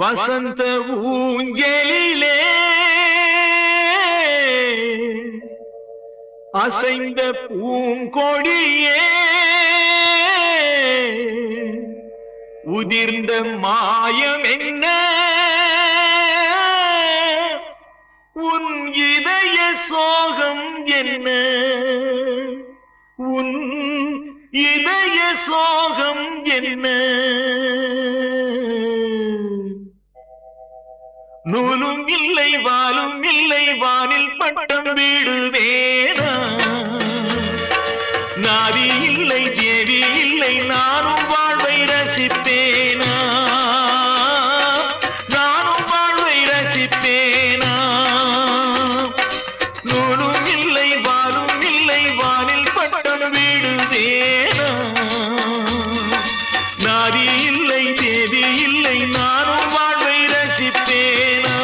வசந்த ஊஞ்சலிலே அசைந்த பூங்கொடியே உதிர்ந்த மாயம் என்ன உன் இதய சோகம் என்ன உன் இதய சோகம் என்ன நூலும் இல்லை வாலும் இல்லை வானில் பட்டம் வீடுவேனா நாதி இல்லை தேவி இல்லை நானும் வாழ்வை ரசிப்பேனா நானும் வாழ்வை ரசிப்பேனா நூலும் இல்லை வாலும் இல்லை வானில் பட்டம் வீடுவேனா நாதி இல்லை தேவி இல்லை நானும் வாழ்வை ரசிப்பேனா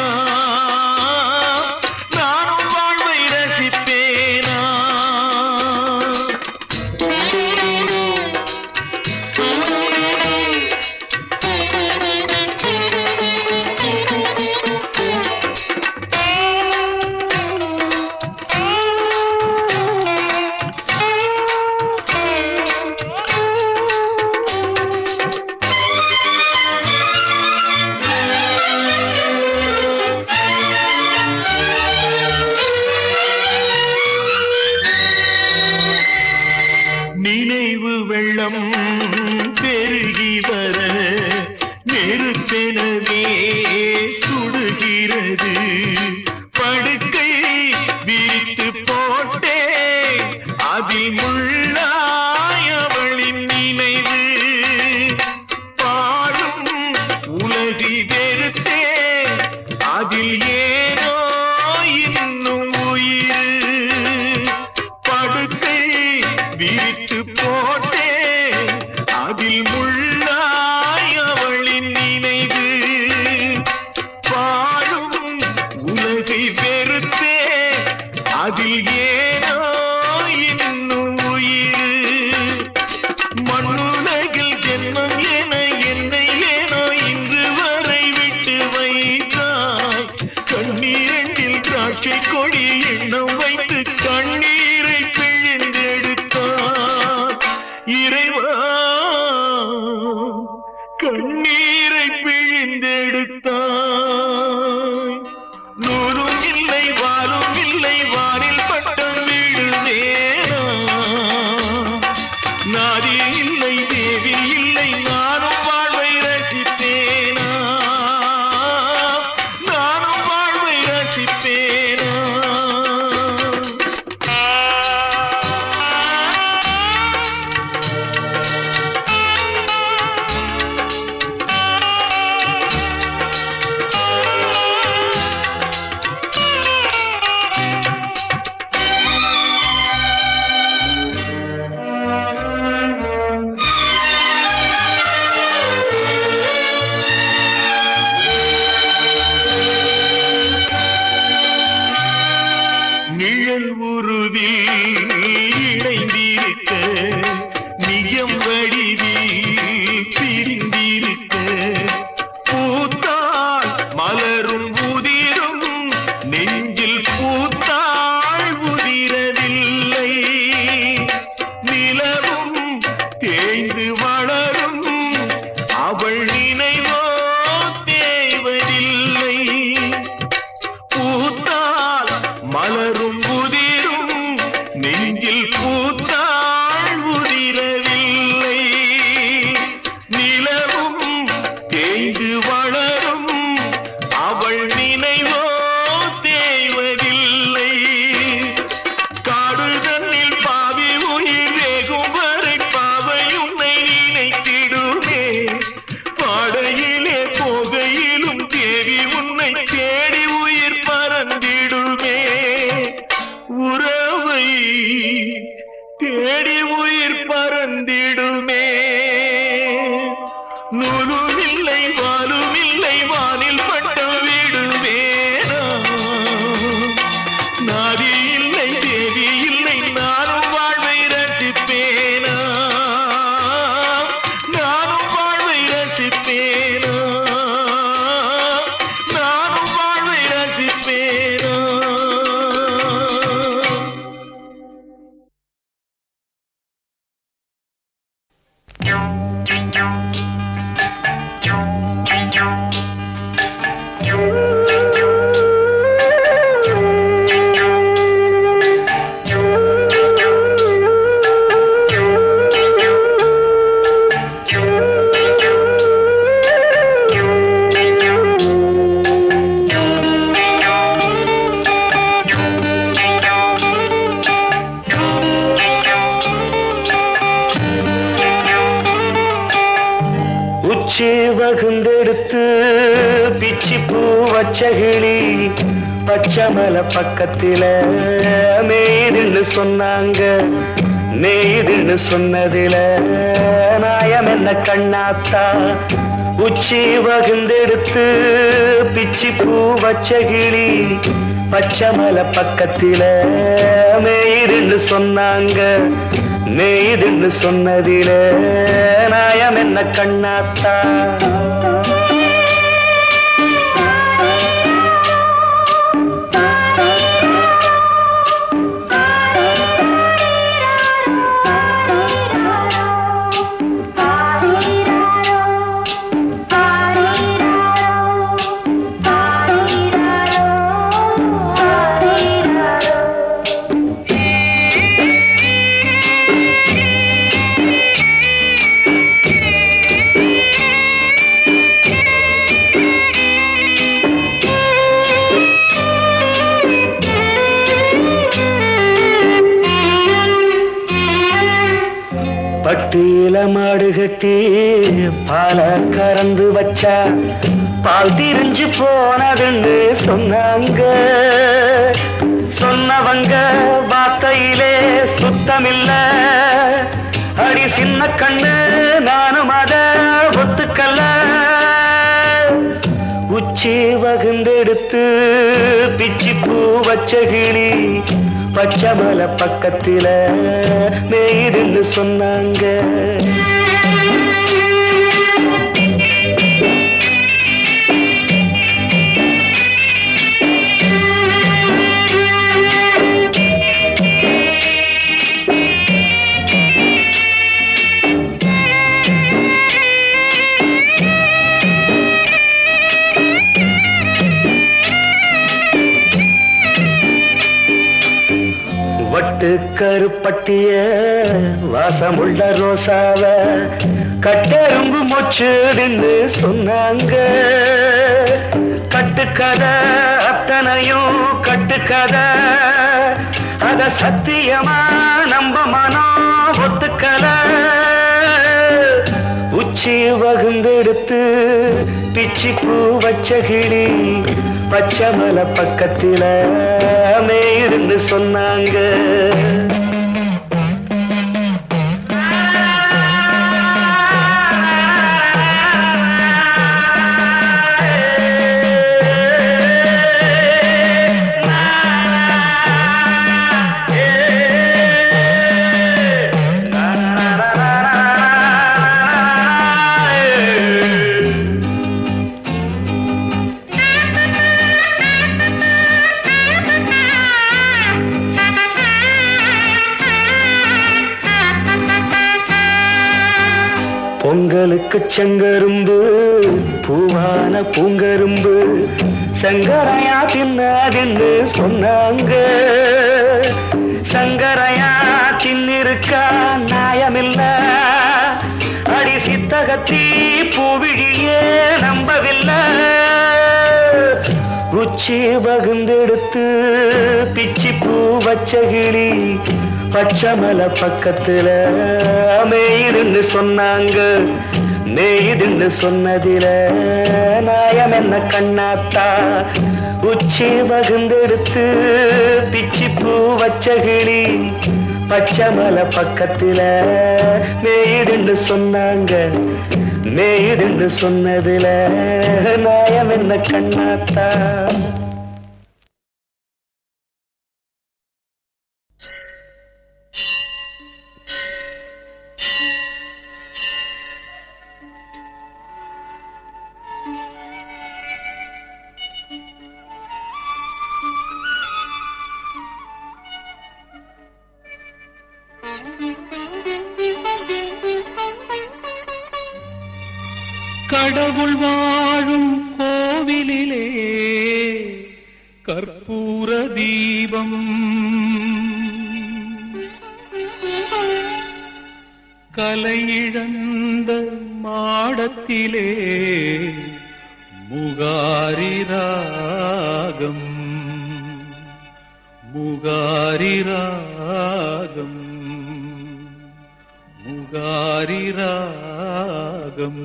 நினைவு வெள்ளம் பெருகி வர நெருப்பெனவே சுடுகிறது படுக்கை விரித்து போட்டே அதில் முள்ளாய் அவளின் நினைவு பாடும் உலகி வெறுத்தே அதில் ஏனோ இன்னும் உயிர் படுக்கை விரித்து போட்டே அதில் முள்ளாய் அவளின் நினைவு பாடும் உலகை வெறுத்தே அதில் ஏனோ இன்னும் உயிர் மண்ணுலகில் ஜென்மம் என என்னை ஏனோ இன்று வரை விட்டு வைத்தாய் கண்ணீரண்டில் திராட்சை கொடி எண்ணம் வைத்து கண்ணீரை இறைவா கண்ணீரை பிழிந்தெடுத்தாய் நூலும் இல்லை வாலும் இல்லை வானில் பட்டம் வீடுவேனா நாதி இல்லை தேவி இல்லை நானும் வாழ்வை ரசிப்பேனா நானும் வாழ்வை ரசிப்பேனா நிழல் உருவில் இணைந்திருக்க நிஜம் வடிவில் பிரிந்திருக்க பூத்தாள் மலரும் உதிரும் நெஞ்சில் பூத்தாள் உதிரவில்லை நிலவும் தேய்ந்து வளரும் அவள் நினைவோ தேவதில்லை பூத்தாள் மலரும் உதிரும் நெஞ்சில் பூத்தாள் உதிரவில்லை நிலவும் தேய்ந்து வளரும் அவள் நினைவோ தேய்வதில்லை காடுதன்னில் பாவி உயிர் வேகும் வரை பாவை உன்னை நினைத்திடுமே பாடையிலே போகையிலும் தேவி உன்னை தேடி உயிர் பறந்திடுமே உறவை தேடி உயிர் பறந்திடுமே நூலும் இல்லை வாலும் இல்லை வானில் பட்டம் விடுவேனா நாதி இல்லை தேவி இல்லை நானும் வாழ்வை ரசிப்பேனா நானும் வாழ்வை ரசிப்பேனா நானும் வாழ்வை ரசிப்பேனா வகுந்தெடுத்து பிச்சி பூ வச்சகிளி பச்சமல பக்கத்தில மேய்துன்னு சொன்னாங்க மேய்துன்னு சொன்னதில நாயம் என்ன கண்ணாத்தா உச்சி வகுந்தெடுத்து பிச்சி பூ வச்சகிளி பச்சமல பக்கத்தில மேய்துன்னு சொன்னாங்க மேய்துன்னு சொன்னதில நாயம் என்ன கண்ணாத்தா பட்டியில மாடு கட்டி பால கறந்து வச்சா பால் திரிஞ்சு போனதுன்னு சொன்னாங்க சொன்னவங்க வார்த்தையிலே சுத்தமில்ல அடி சின்ன கண்ணு நானும் அத ஒத்துக்கல்ல உச்சி வகுந்தெடுத்து பிச்சி பூ வச்சகிளி பச்சமல பக்கத்தில மேய்துன்னு சொன்னாங்க கருப்பட்டிய வாசமுள்ள ரோசாவ கட்டெரும்பு மொச்சுதுன்னு சொன்னாங்க கட்டுக்கதை அத்தனையும் கட்டுக்கதை அத சத்தியமா நம்ப மனம் ஒத்துக்கல உச்சி வகுந்தெடுத்து பிச்சி பூ வச்சகிளி பச்சமல பக்கத்தில மேய்துன்னு சொன்னாங்க பொங்கலுக்கு செங்கரும்பு பூவான பூங்கரும்பு சங்கரையா தின்னாதுன்னு சொன்னாங்க சங்கரையா தின்னிருக்கா நியாயமில்ல அடி சித்தகத்தி பூவிழியே நம்பவில்லை உச்சி வகுந்தெடுத்து பிச்சி பூ வச்சகிளி பச்சமல பக்கத்துல மேய்துன்னு சொன்னாங்க மேய்துன்னு சொன்னதில நாயம் என்ன கண்ணாத்தா உச்சி வகுந்தெடுத்து பிச்சி பூ வச்சகிளி பச்சமலை பக்கத்துல மேயிடுன்னு சொன்னாங்க. மேயிடுன்னு சொன்னதுல நாயம் என்ன கண்ணாத்தா? கடவுள் வாழும் கோவிலிலே கற்பூர தீபம், கலையிழந்த மாடத்திலே முகாரி ராகம், முகாரி ராகம், முகாரி ராகம்.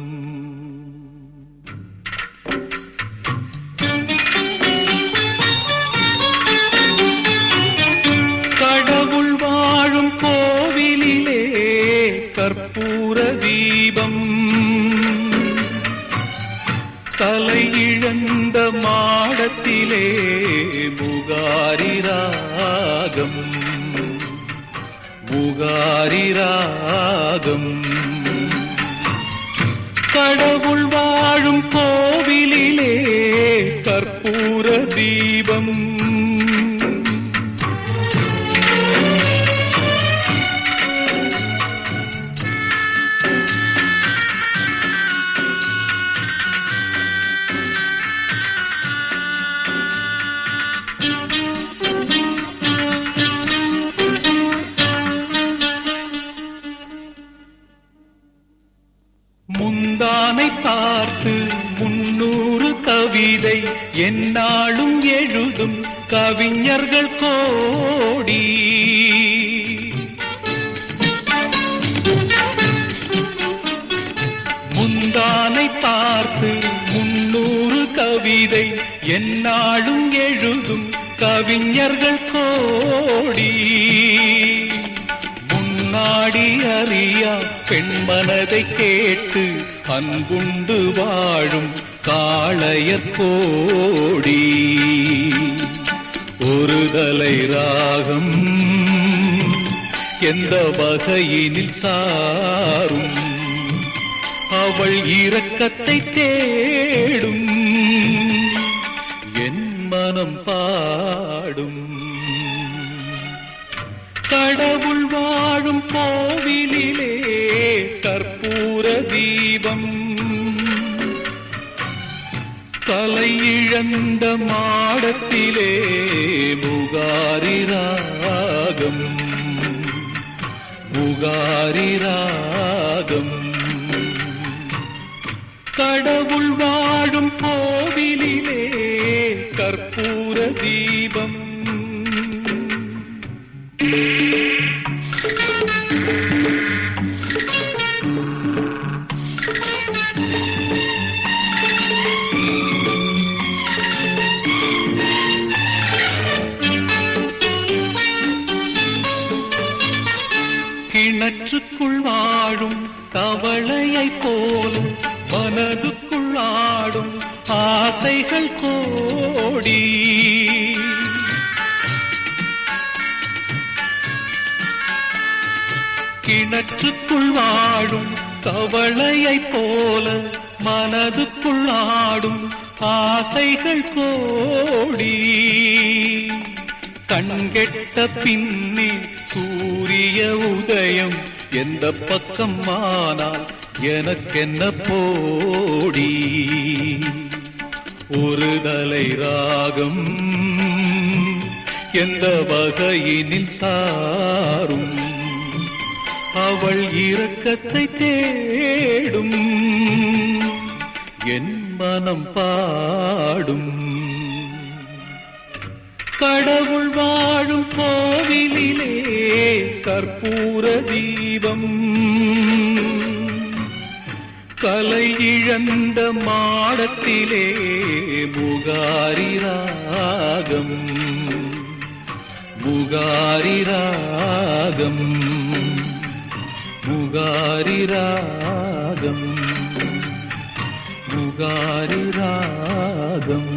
கடவுள் வாழும் கோவிலிலே கற்பூர தீபம், தலையிழந்த மாடத்திலே முகாரி ராகம், முகாரி ராகம். கடவுள் வாழும் கோவிலிலே கற்பூர தீபம், முந்தானை பார்த்து 300 கவிதை எந்நாளும் எழுதும் கவிஞர்கள் கோடி. முந்தானை பார்த்து 300 கவிதை எந்நாளும் எழுதும் கவிஞர்கள் கோடி. நாடி அறியா பெண்மனதை கேட்டு அன்புண்டு வாழும் காளையர் கோடி. ஒரு தலை ராகம் எந்த வகையினில் சாரும், அவள் இரக்கத்தை தேடும் என் மனம் பாடும். கடவுள் வாழும் கோவிலிலே கற்பூர தீபம், தலையிழந்த மாடத்திலே முகாரி ராகம், முகாரி ராகம். கடவுள் வாழும் கோவிலிலே கற்பூர தீபம். கிணற்றுக்குள் வாழும் தவளையை போலும் மனதுக்குள் ஆடும் ஆசைகள் கோடி. கிணற்றுக்குள் வாழும் தவளையை போல மனதுக்குள் ஆடும் ஆசைகள் கோடி. கண்கெட்ட பின்னே சூரிய உதயம் எந்த பக்கம் ஆனால் எனக்கென்ன போடி. ஒரு தலை ராகம் எந்த வகையினில் சாரும், அவள் இரக்கத்தை தேடும் என் மனம் பாடும். கடவுள் வாழும் கோவிலிலே கற்பூர தீபம், கலை இழந்த மாடத்திலே முகாரி ராகம், புகாரி ராகம் புகாரி ராகம் புகாரி ராகம்.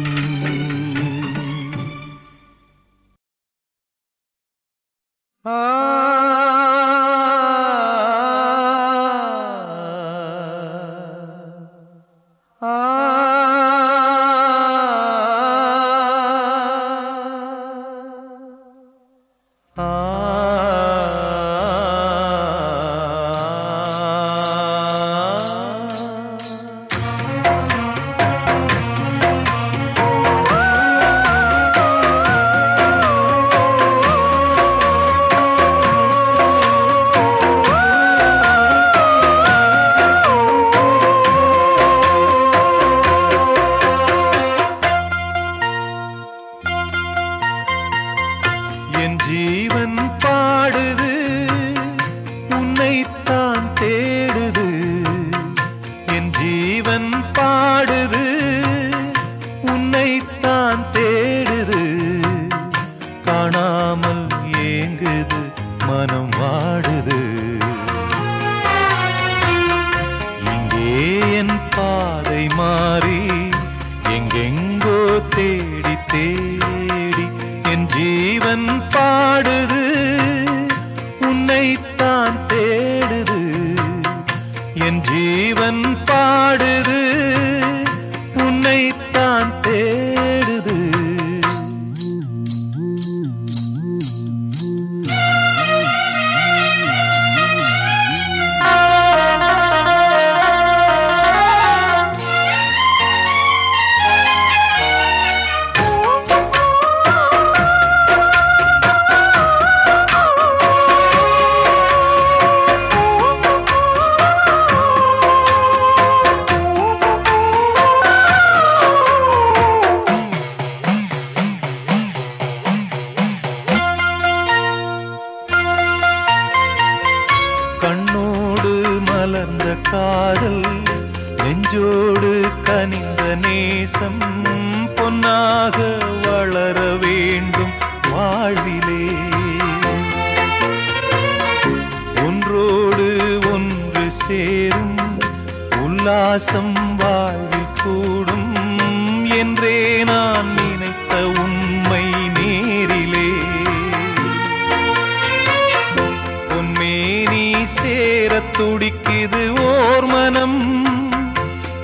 துடிக்குது ஓர் மனம்,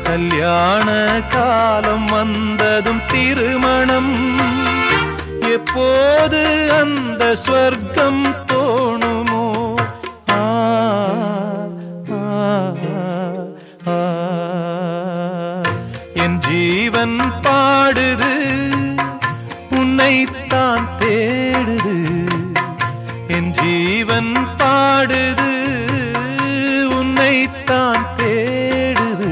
கல்யாண காலம் வந்ததும் திருமணம். எப்போது அந்த ஸ்வர்க்கம் தோணுமோ? என் ஜீவன் பாடுது, உன்னைத்தான் தேடுது. என் ஜீவன் பாடுது, உன்னைத்தான் தேடுது.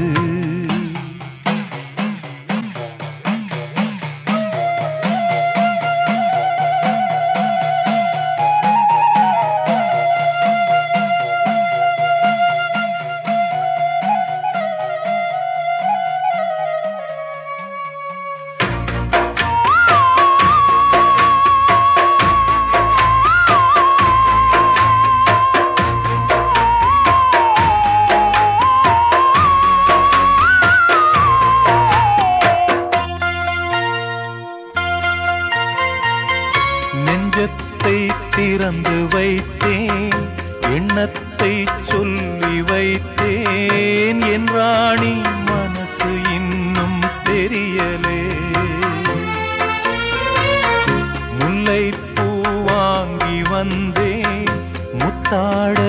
நெஞ்சத்தை திறந்து வைத்தேன், எண்ணத்தை சொல்லி வைத்தேன். என் ராணி மனசு இன்னும் தெரியலே. முல்லைப்பூ வாங்கி வந்தேன், முத்தாட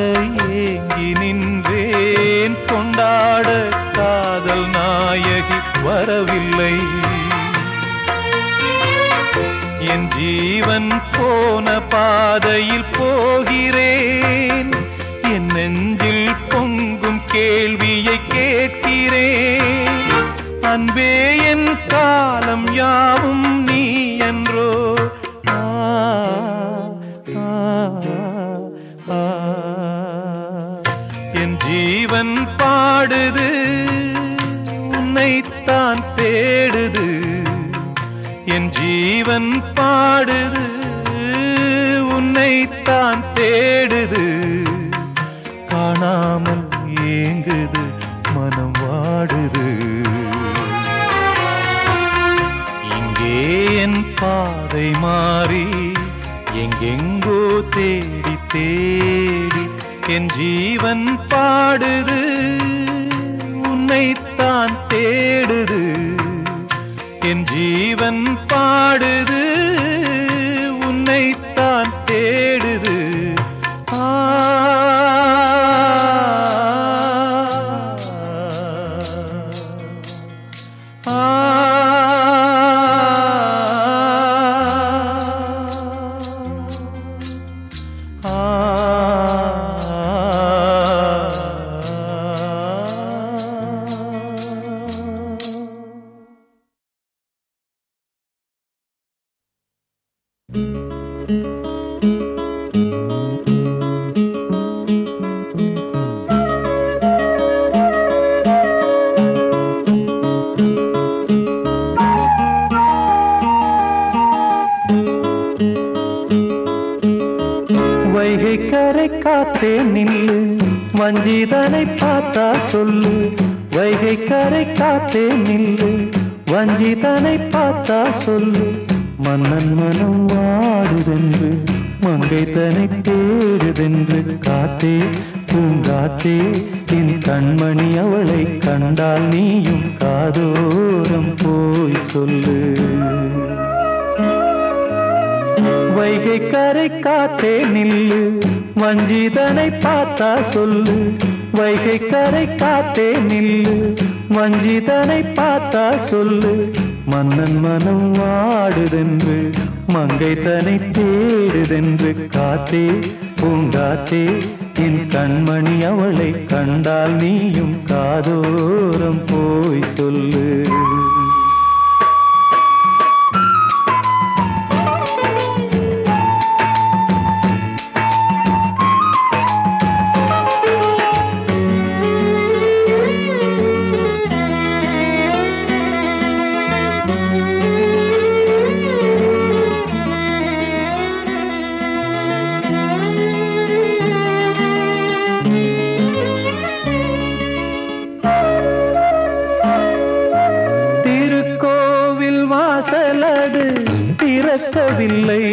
ஏங்கி நின்றேன். கொண்டாட காதல் நாயகி வரவில்லை. என் ஜீவன் போன பாதையில் போகிறேன். என் நெஞ்சில் பொங்கும் கேள்வியை கேட்கிறேன். அன்பே என் காலம் யாவும் நீ என்றோ. என் ஜீவன் பாடுது, உன்னைத்தான் தேடுது. என் ஜீவன் பாடுது, உன்னைத்தான் தேடுது, காணாமல் ஏங்குது, மனம் வாடுது. இங்கே என் பாதை மாறி எங்கெங்கோ தேடி தேடி என் ஜீவன் பாடுது, உன்னைத்தான் தேடுது. என் ஜீவன் பாடுது, உன்னைத்தான் தேடுது. ஆ வைகை கரை காத்தே நில்லு, வஞ்சிதனை பார்த்தா சொல்லு. வைகை கரை காத்தே நில்லு, வஞ்சிதனை பார்த்தா சொல்லு. மன்னன் மனம் வாடுதென்று, மங்கை தனை தேடுதென்று. காத்தே பூங்காத்தே என் கண்மணி, அவளை கண்டால் நீயும் காதோரம் போய் சொல்லு. வைகை கரை காத்தே நில்லு, வஞ்சிதனை பார்த்தா சொல்லு. வைகை கரை காத்தே நில்லு, வஞ்சிதனை பார்த்தா சொல்லு. மன்னன் மனம் வாடுதென்று, மங்கை தனை தேடுதென்று. காத்தே பூங்காத்தே என் கண்மணி, அவளை கண்டால் நீயும் காதோரம் போய் சொல்லு. வாசலது திறக்கவில்லை,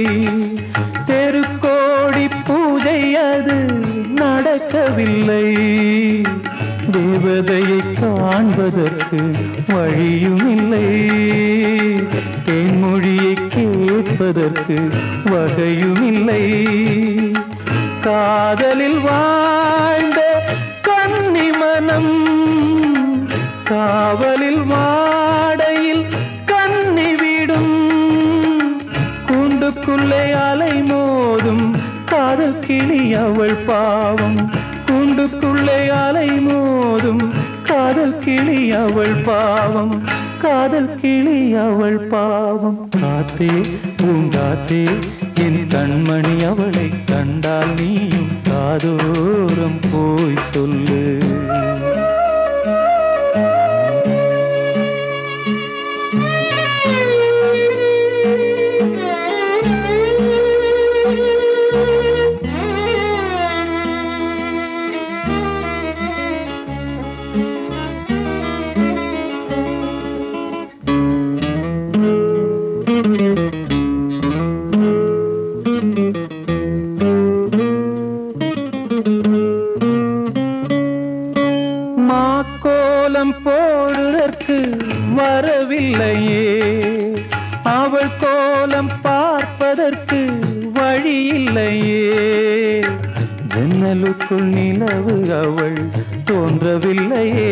தெருக்கோடி பூஜை அது நடக்கவில்லை. தேவதையை காண்பதற்கு வழியும் இல்லை, தேன்மொழியை கேட்பதற்கு வகையும் இல்லை. காதலில் வாழ்ந்த கன்னி மனம் காவலில் வாடையில் கன்னி விடும். கூண்டுக்குள்ளே அலை மோதும் காதல் கிளி அவள் பாவம். கூண்டுக்குள்ளே அலை மோதும் காதல் கிளி அவள் பாவம். காதல் கிளி அவள் பாவம். காத்தே பூங்காத்தே என் கண்மணி, அவளை கண்டால் நீயும் காதோரம் போய் சொல்லு. மாக்கோலம் போடுதற்கு வரவில்லையே, அவள் கோலம் பார்ப்பதற்கு வழி இல்லையே. ஜன்னலுக்குள் நிலவு அவள் தோன்றவில்லையே,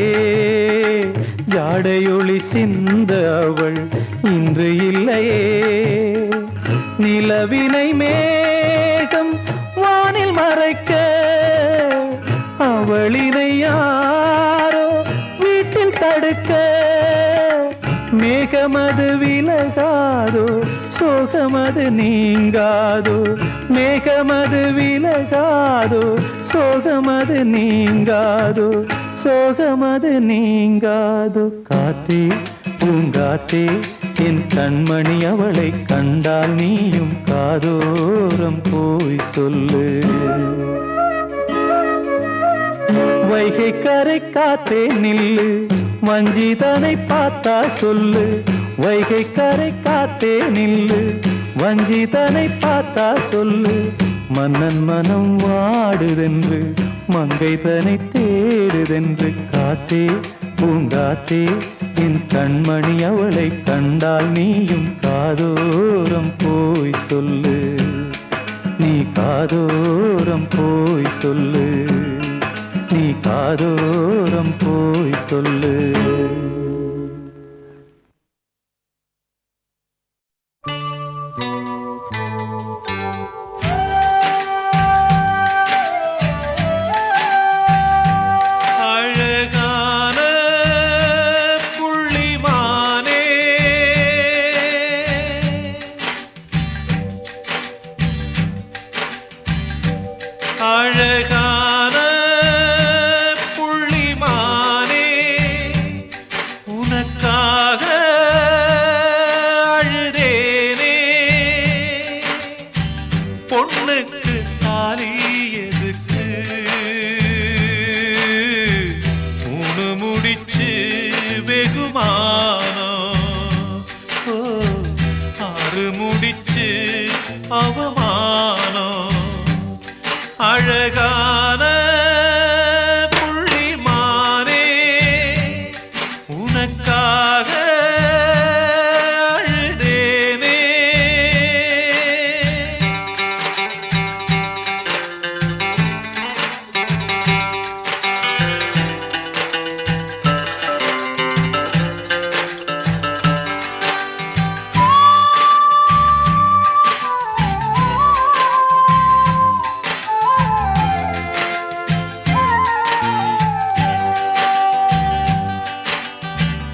ஜாடையொளி சிந்த அவள் இன்று இல்லையே. நிலவினை மேகம் வானில் மறைக்க, அவளினை யாரோ வீட்டில் தடுக்க. மேகமது விலகாதோ, சோகமது நீங்காதோ. மேகமது விலகாதோ, சோகமது நீங்காதோ. சோகமது நீங்காதோ. காத்தே பூங்காத்தே என் கண்மணி அவளை கண்டால் நீயும் காதோரம் போய் சொல்லு. வைகை கரை காத்தே நில்லு, வஞ்சிதனை பார்த்தா சொல்லு. வைகை கரை காத்தே நில்லு, வஞ்சிதனை பார்த்தா சொல்லு. மன்னன் மனம் வாடுதென்று, மங்கை தனை தேடுதென்று. காத்தே பூங்காத்தே, என் கண்மணி அவளை கண்டால் நீயும் காதோரம் போய் சொல்லு. நீ காதோரம் போய் சொல்லு, நீ காதோரம் போய் சொல்லு. அழகான புள்ளிமானே, உனக்காக அழுதேனே. பொண்ணுக்கு தாலி எதுக்கு, மூணு முடிச்சு வெகுமானம், ஆறு முடிச்சு அவமானம். அழகான புள்ளிமானே, உனக்காக அழுதேனே.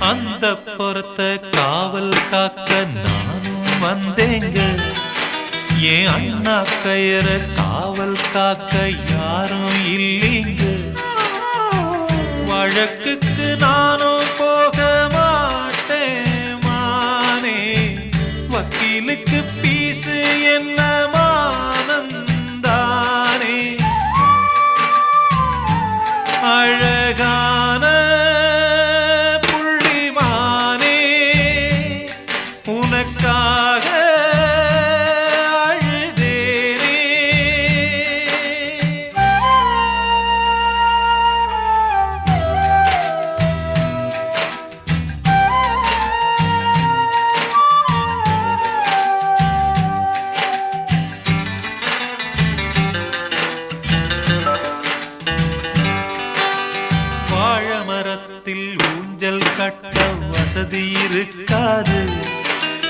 அந்த பொறுத்த காவல் காக்க நானும் வந்தேங்க. என் அண்ணா கயிற காவல் காக்க யாரும் இல்லைங்க. வழக்குக்கு நானும் போக மாட்டேன் மானே, வக்கீலுக்கு பீசு என்ன மானந்தானே. அழகான உனக்காக அழுதேனே. வாழமரத்தில் ஊஞ்சல் கட்ட வசதி இருக்காது.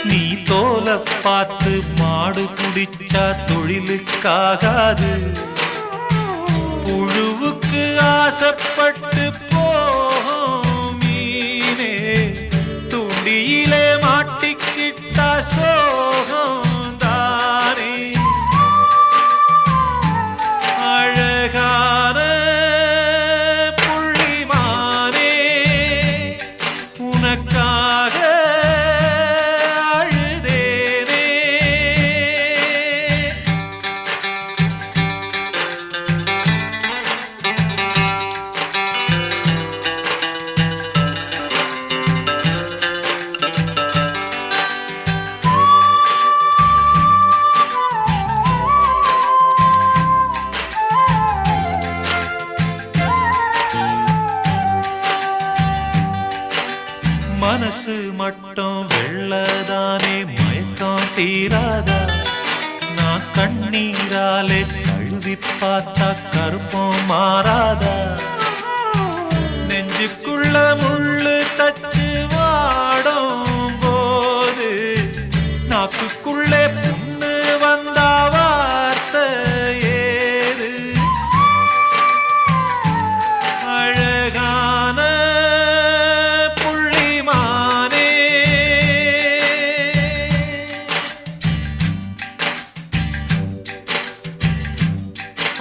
நீ தோல பார்த்து மாடு குடிச்சா தொழிலுக்காகாது. புழுவுக்கு ஆசைப்பட்டு போகும் மீனே, துண்டியிலே மாட்டிக்கிட்டா சோகம் தானே. அழகான புள்ளிமானே, உனக்காக மனசு மட்டும் வெள்ளதானே, மயக்கம் தீராதா. நான் கண்ணீராலே கழுவி பார்த்தா கருப்பம் மாறாதா. நெஞ்சுக்குள்ள முள்ளு தச்சு வாடும் போது, நாக்குக்குள்ளே புண்ணு வந்தா வார்த்தை ஏது. அழகான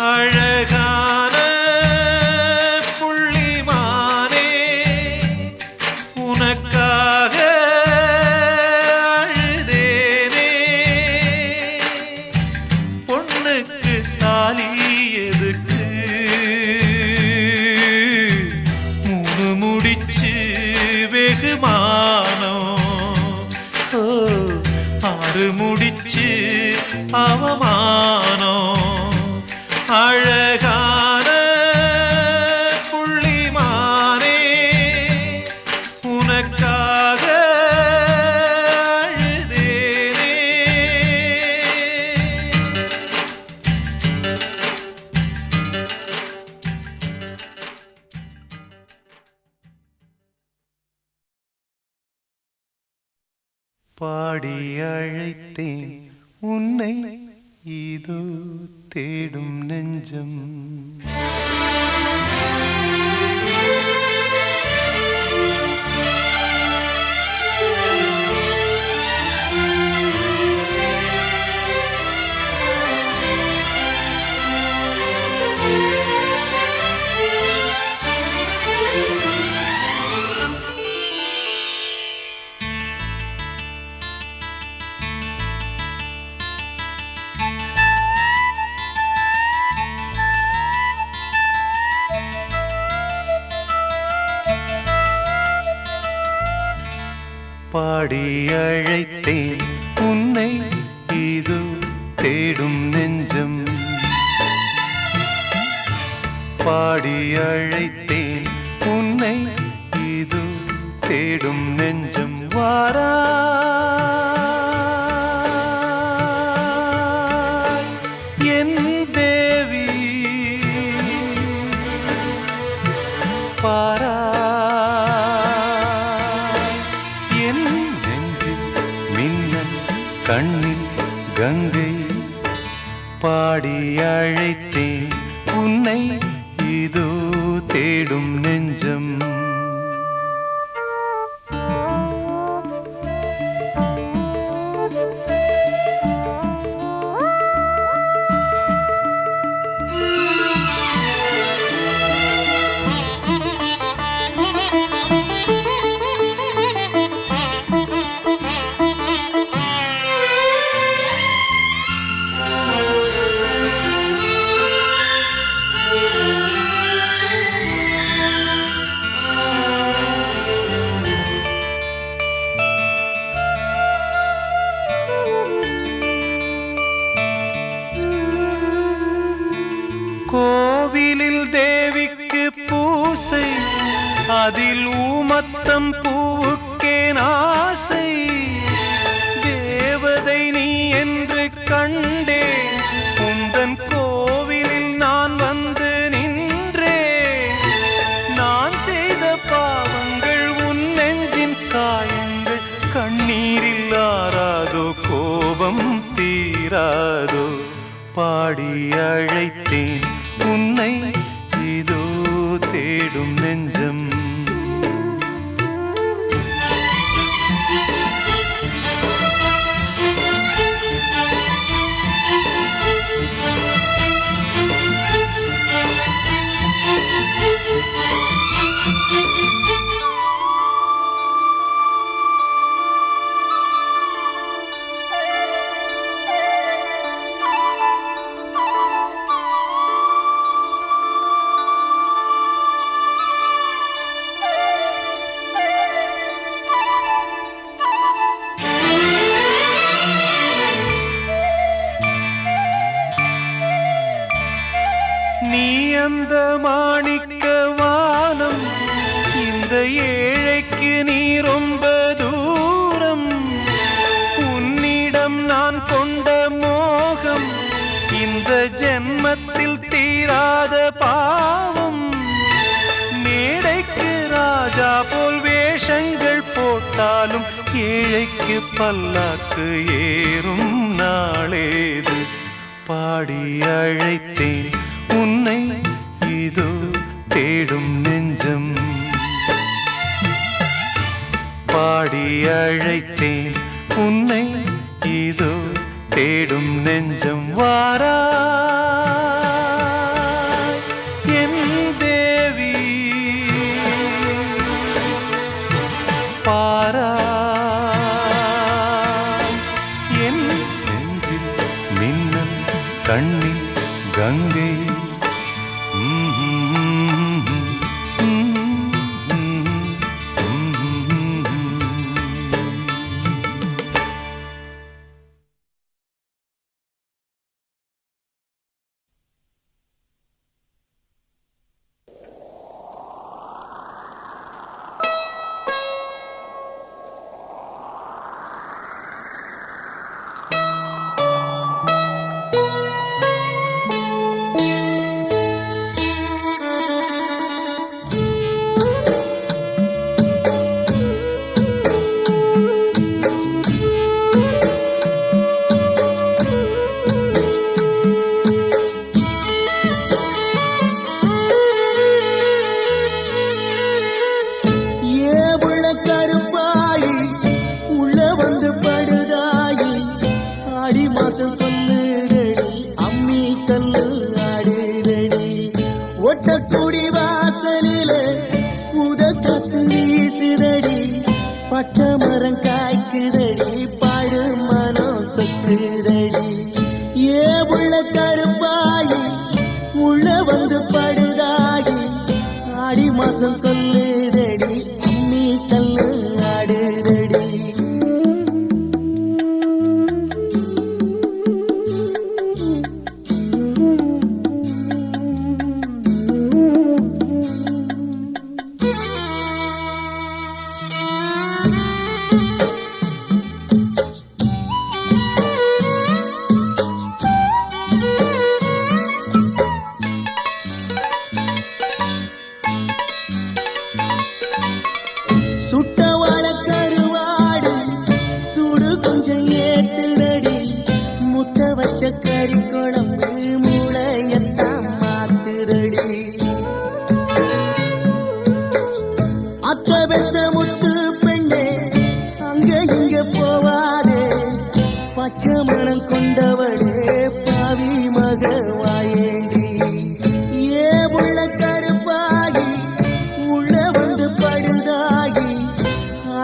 அழகான புள்ளிமானே, உனக்காக மானம் ஓ, ஆறு முடிச்சு அவமானம் அழகான புள்ளிமானே உனக்காக அழுதேனே. பாடி அழைத்தேன் உன்னை இதோ தேடும் நெஞ்சம் பாடி அழைத்தேன் உன்னை இதோ தேடும் நெஞ்சம் பாடி அழைத்தேன் உன்னை இதோ தேடும் நெஞ்சம் வாராய் என் தேவி பாரா கண்ணில் கங்கை பாடி அழைத்தேன் உன்னை இதோ தேடும் நெஞ்சம் கோவிலில் தேவிக்கு பூசை அதில் ஊமத்தம் பூவுக்கே ஆசை தேவதை நீ என்று கண்டே உந்தன் கோவிலில் நான் வந்து நின்றே நான் செய்த பாவங்கள் உன் நெஞ்சின் காயங்கள் கண்ணீரில் ஆறாதோ கோபம் தீராதோ பாடி அழைத்தேன் உன்னை இதோ தேடும் நெஞ்சம் நீ அந்த மாணிக்க வானம் இந்த ஏழைக்கு நீ ரொம்ப தூரம் உன்னிடம் நான் கொண்ட மோகம் இந்த ஜென்மத்தில் தீராத பாவம் மேடைக்கு ராஜா போல் வேஷங்கள் போட்டாலும் ஏழைக்கு பல்லாக்கு ஏறும் நாளேது பாடி அழைத்தேன் உன்னை இதோ தேடும் நெஞ்சம் பாடி அழைத்தேன் உன்னை இதோ தேடும் நெஞ்சம் வாராய் என் தேவி பாராய் என் நெஞ்சில் மின்னல் கண்ணில் கங்கை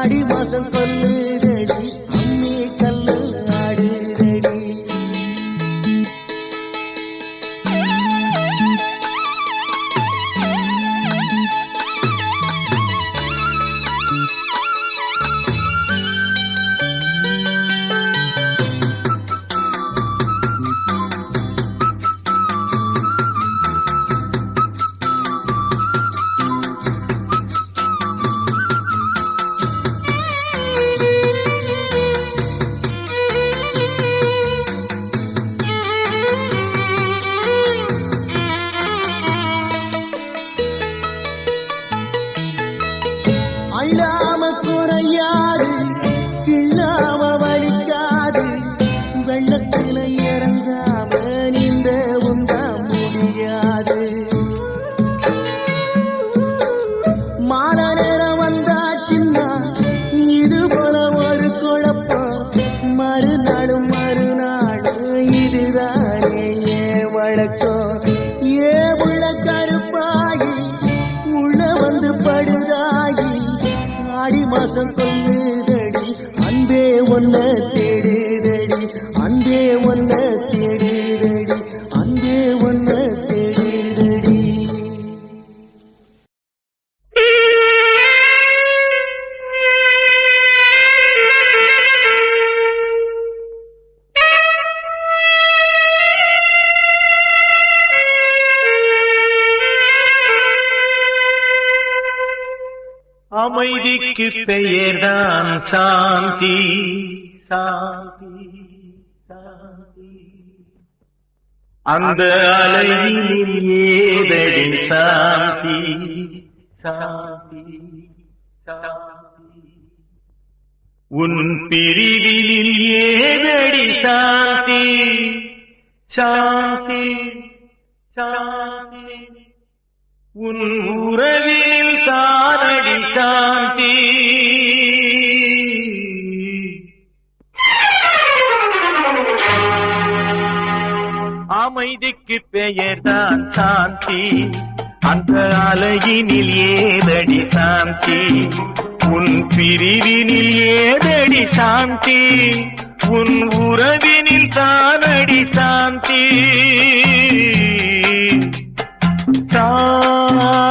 ஆடி மாசம் கொல்லுதடி அம்மி கல்லு ஆடுதடி. அள்ளாம குறையாது கிள்ளாம வலிக்காது வெள்ளத்தில இறங்காம நீந்த உந்தா முடியாது. மால நேரம் வந்தாச்சுன்னா இது போல ஒரு குழப்பம் மறுநாளும் இதுதானே ஏன் வழக்கம். ஏ உள்ள கருப்பாயி உள்ள வந்து படுதாயி ஆடி மாசம் கொல்லுதடி அன்பே ஒன்ன தேடுதடி அன்பே ஒன்ன தேடுதடி அன்பே ஒன்ன தேடுதடி. அமைதிக்கு பெயர்தான் சாந்தி சாந்தி சாந்தி. அந்த அலையினில் ஏதடி சாந்தி சாந்தி சாந்தி. உன் பிரிவினில் ஏதடி சாந்தி சாந்தி சாந்தி. உன் உறவில் தானடி சாந்தி. அமைதிக்கு பெயர்தான் சாந்தி அந்த அலையினில் ஏதடி சாந்தி. உன் பிரிவினில் ஏதடி சாந்தி உன் உறவினில் தானடி சாந்தி. சாந்தி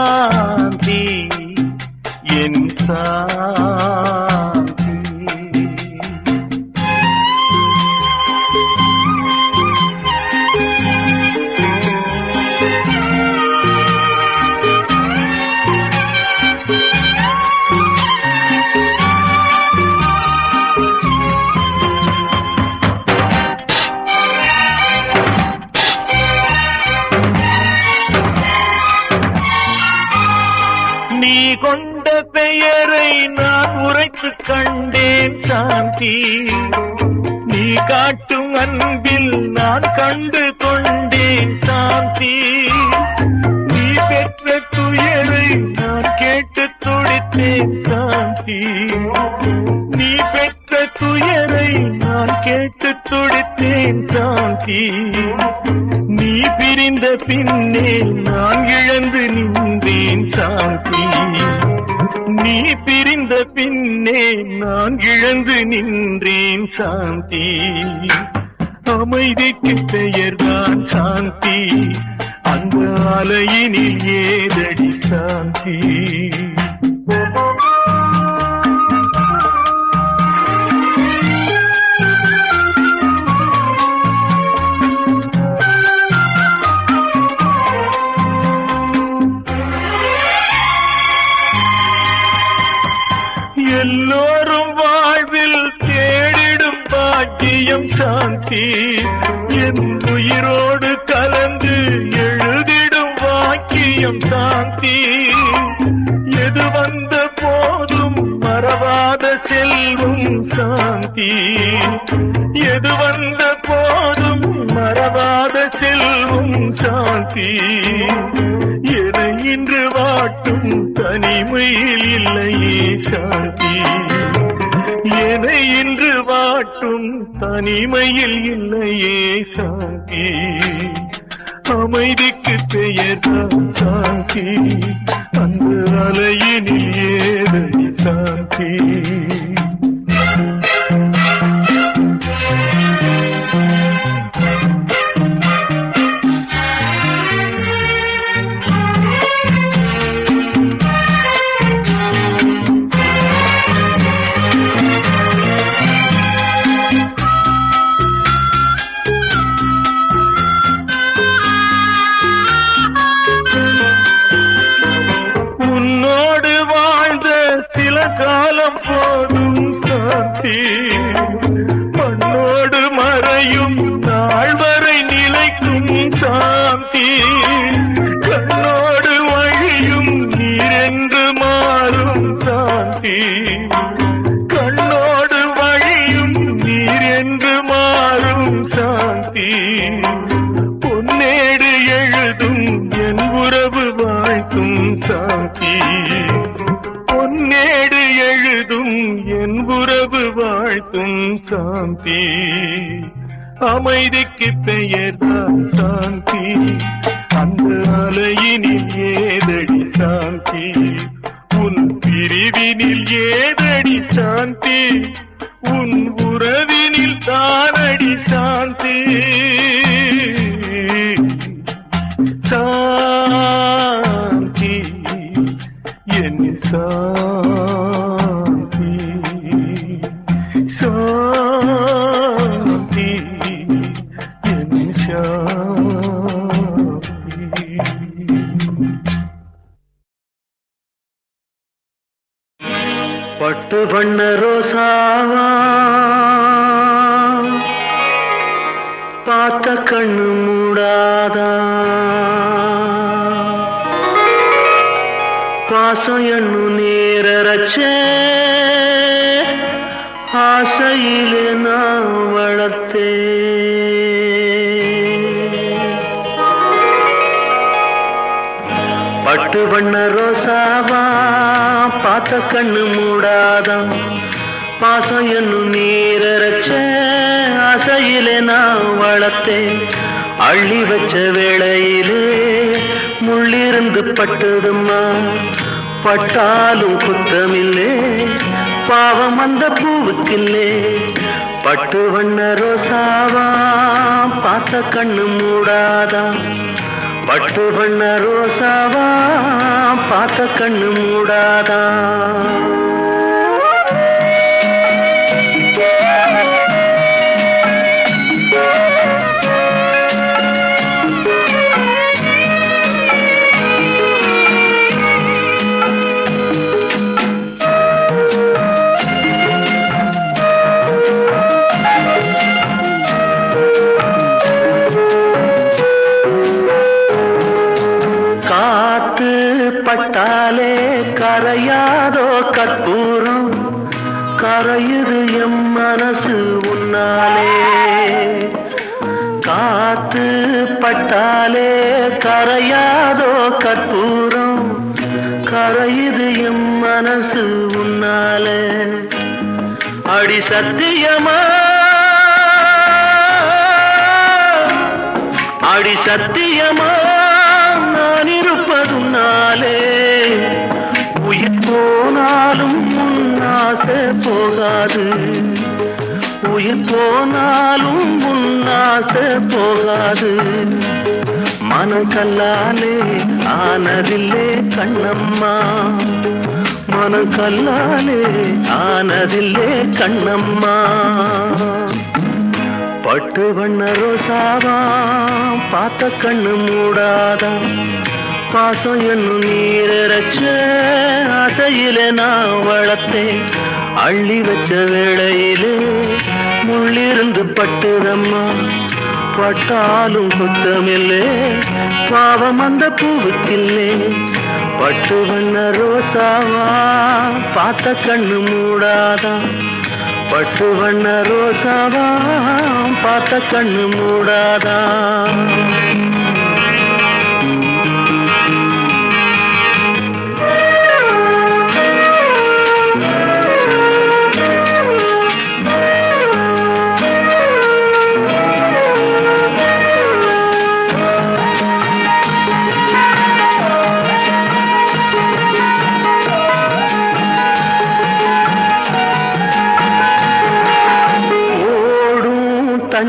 என் சாந்தி. நீ கொண்ட பெயரை நான் உரைத்து கண்டேன் சாந்தி. நீ காட்டும் அன்பில் நான் கண்டு கொண்டேன் சாந்தி. நீ பெற்ற துயரை நான் கேட்டு துடித்தேன் சாந்தி. நீ பெற்ற துயரை நான் கேட்டு துடித்தேன் சாந்தி. நீ பிரிந்த பின்னே நான் இழந்து நின்றேன் சாந்தி. நீ பிரிந்த பின்னே நான் இழந்து நின்றேன் சாந்தி. அமைதிக்கு பெயர்தான் சாந்தி அந்த அலையினில் ஏதடி சாந்தி. எல்லோரும் வாழ்வில் தேடிடும் பாக்கியம் சாந்தி. என் உயிரோடு கலந்து எழுதிடும் வாக்கியம் சாந்தி. எது வந்த போதும் மறவாத செல்வம் சாந்தி. எது வந்த போதும் மறவாத செல்வம் சாந்தி. என இன்று வாட்டும் தனிமையில் இல்லையே சாந்தி. என இன்று வாட்டும் தனிமையில் இல்லையே சாந்தி. அமைதிக்கு பெயர்தான் சாந்தி, அந்த அலையினில் ஏதடி சாந்தி. காலம் போதும் சாந்தி, மண்ணோடு மறையும் நாள் வரை நிலைக்கும் சாந்தி. கண்ணோடு வழியும் நீரென்று மாறும் சாந்தி, கண்ணோடு வழியும் நீரென்று மாறும் சாந்தி. பொன்னேடு எழுதும் என் உறவு வாழ்த்தும் சாந்தி, பொன்னேடு எழுதும் என் உறவு வாழ்த்தும் சாந்தி. அமைதிக்கு பெயர்தான் சாந்தி, அந்த அலையினில் ஏதடி சாந்தி. உன் பிரிவினில் ஏதடி சாந்தி, உன் உறவினில் தானடி சாந்தி. சாந்தி என் சாந்தி, சாந்தி என் சாந்தி. பட்டு வண்ண ரோசாவா பார்த்த கண்ணு மூடாதா, பாசம் எண்ணு நேரச்ச ஆசையில நான் வளர்த்தே. பட்டு வண்ண ரோசாவா பார்த்த கண்ணு மூடாதான், பாசம் என்னும் நீரச்ச ஆசையில நான் வளர்த்தேன். அள்ளி வச்ச வேளையிலே முள்ளிருந்து பட்டதும்மா, பட்டாலும் குத்தமில்லே பாவம் அந்த பூவுக்கில்லே. பட்டு வண்ண ரோசாவா பார்த்த கண்ணு மூடாதா, பட்டு வண்ண ரோசாவா பார்த்த கண்ணு மூடாதா. பட்டாலே கரையாதோ கற்பூரம், கரையுது எம் மனசு உன்னாலே. காத்து பட்டாலே கரையாதோ கற்பூரம், கரையுது எம் மனசு உன்னாலே. அடி சத்தியமா, அடி சத்தியமா நான் இருப்பதுனாலே. உயிர் போனாலும் முன்னாசை போகாது, உயிர் போனாலும் முன்னாசை போகாது. மனக்கல்லாலே ஆனதில்லே கண்ணம்மா, மனக்கல்லாலே ஆனதில்லே கண்ணம்மா. பட்டு வண்ண ரோசாவா பார்த்த கண்ணு மூடாதா, பாசம் என்னும் நீரச்ச ஆசையில நான் வளர்த்தேன். அள்ளி வச்ச வேளையிலே முள்ளிருந்து பட்டுதம்மா, பட்டாலும் குத்தமில்லே பாவம் அந்த பூவுக்கில்லே. பட்டு வண்ண ரோசாவா பார்த்த கண்ணு மூடாதா, பட்டு வண்ண ரோசாவா பார்த்த கண்ணு மூடாதா.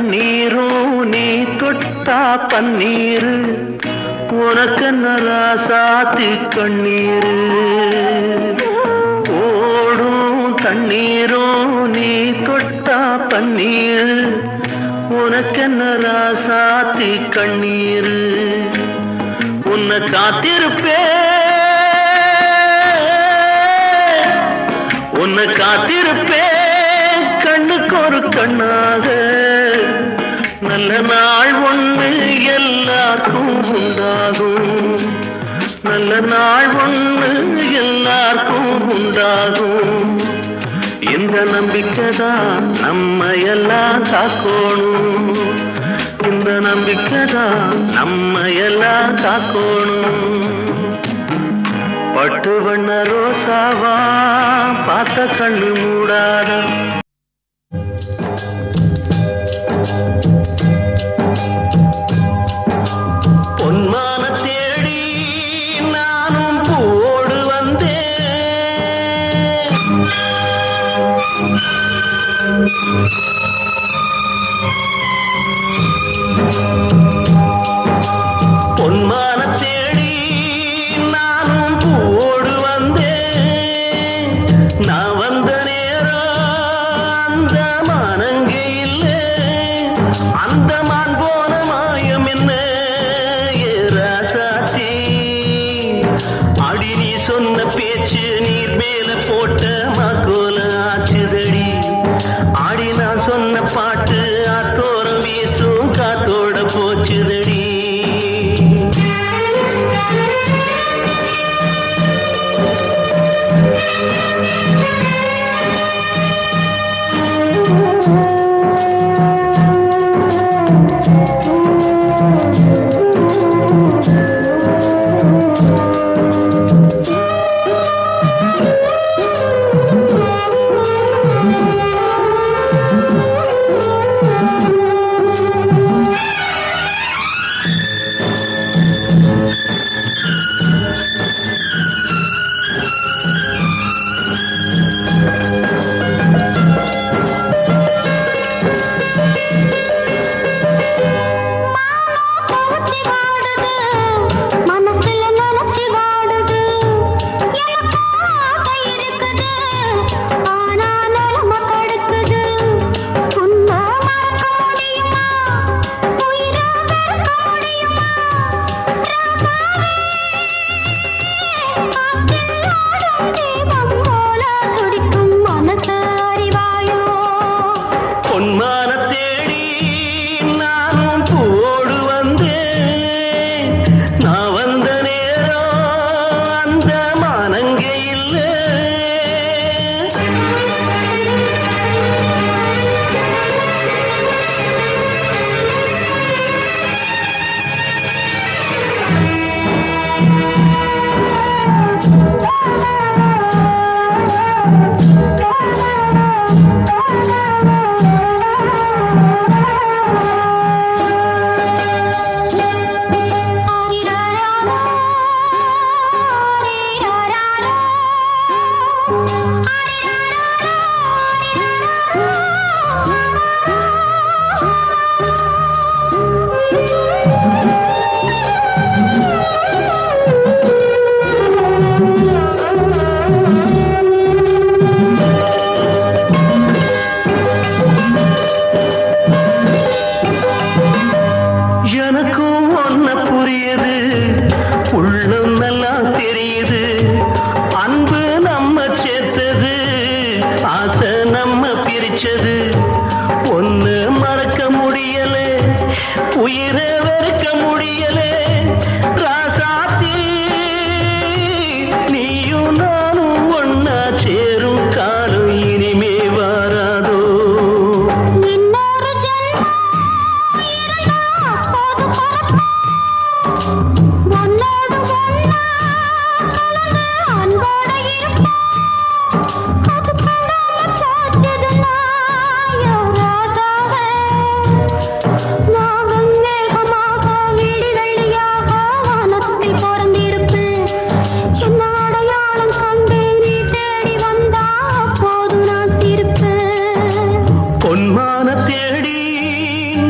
கண்ணீரும் நீ தொட்டா பன்னீரு உனக்கு நராசாத்தி கண்ணீரு ஓடும் தண்ணீரும் நீ தொட்டா பன்னீரு உனக்கு நராசாத்தி கண்ணீரு உன்னை காத்திருப்பேன் கண்ணுக்கு ஒரு கண்ணாக நல்ல நாள் ஒண்ணு எல்லாருக்கும் உண்டாகும் நல்ல நாள் ஒண்ணு எல்லாருக்கும் உண்டாகும் இந்த நம்பிக்கைதான் நம்ம எல்லாம் காக்கணும் இந்த நம்பிக்கைதான் நம்ம எல்லாம் காக்கணும் பட்டு வண்ண ரோசாவா பார்த்த கண்ணு மூடாத பொன்மான தேடி நானும் பூவோடு வந்தேன் பொன்மான தேடி நானும் பூவோடு வந்தேன் நான் வந்த நேரம் அந்த மானங்கே இல்லை அந்த மான் போன மாயம் என்ன ஏராசாத்தி அடி நீ சொன்ன பேச்சு நீர் மேல போட்ட மாக்கோல ஆச்சுதடி ஆடி நான் சொன்ன பாட்டு ஆத்தோரம் வீசும் காத்தோட போச்சுதடி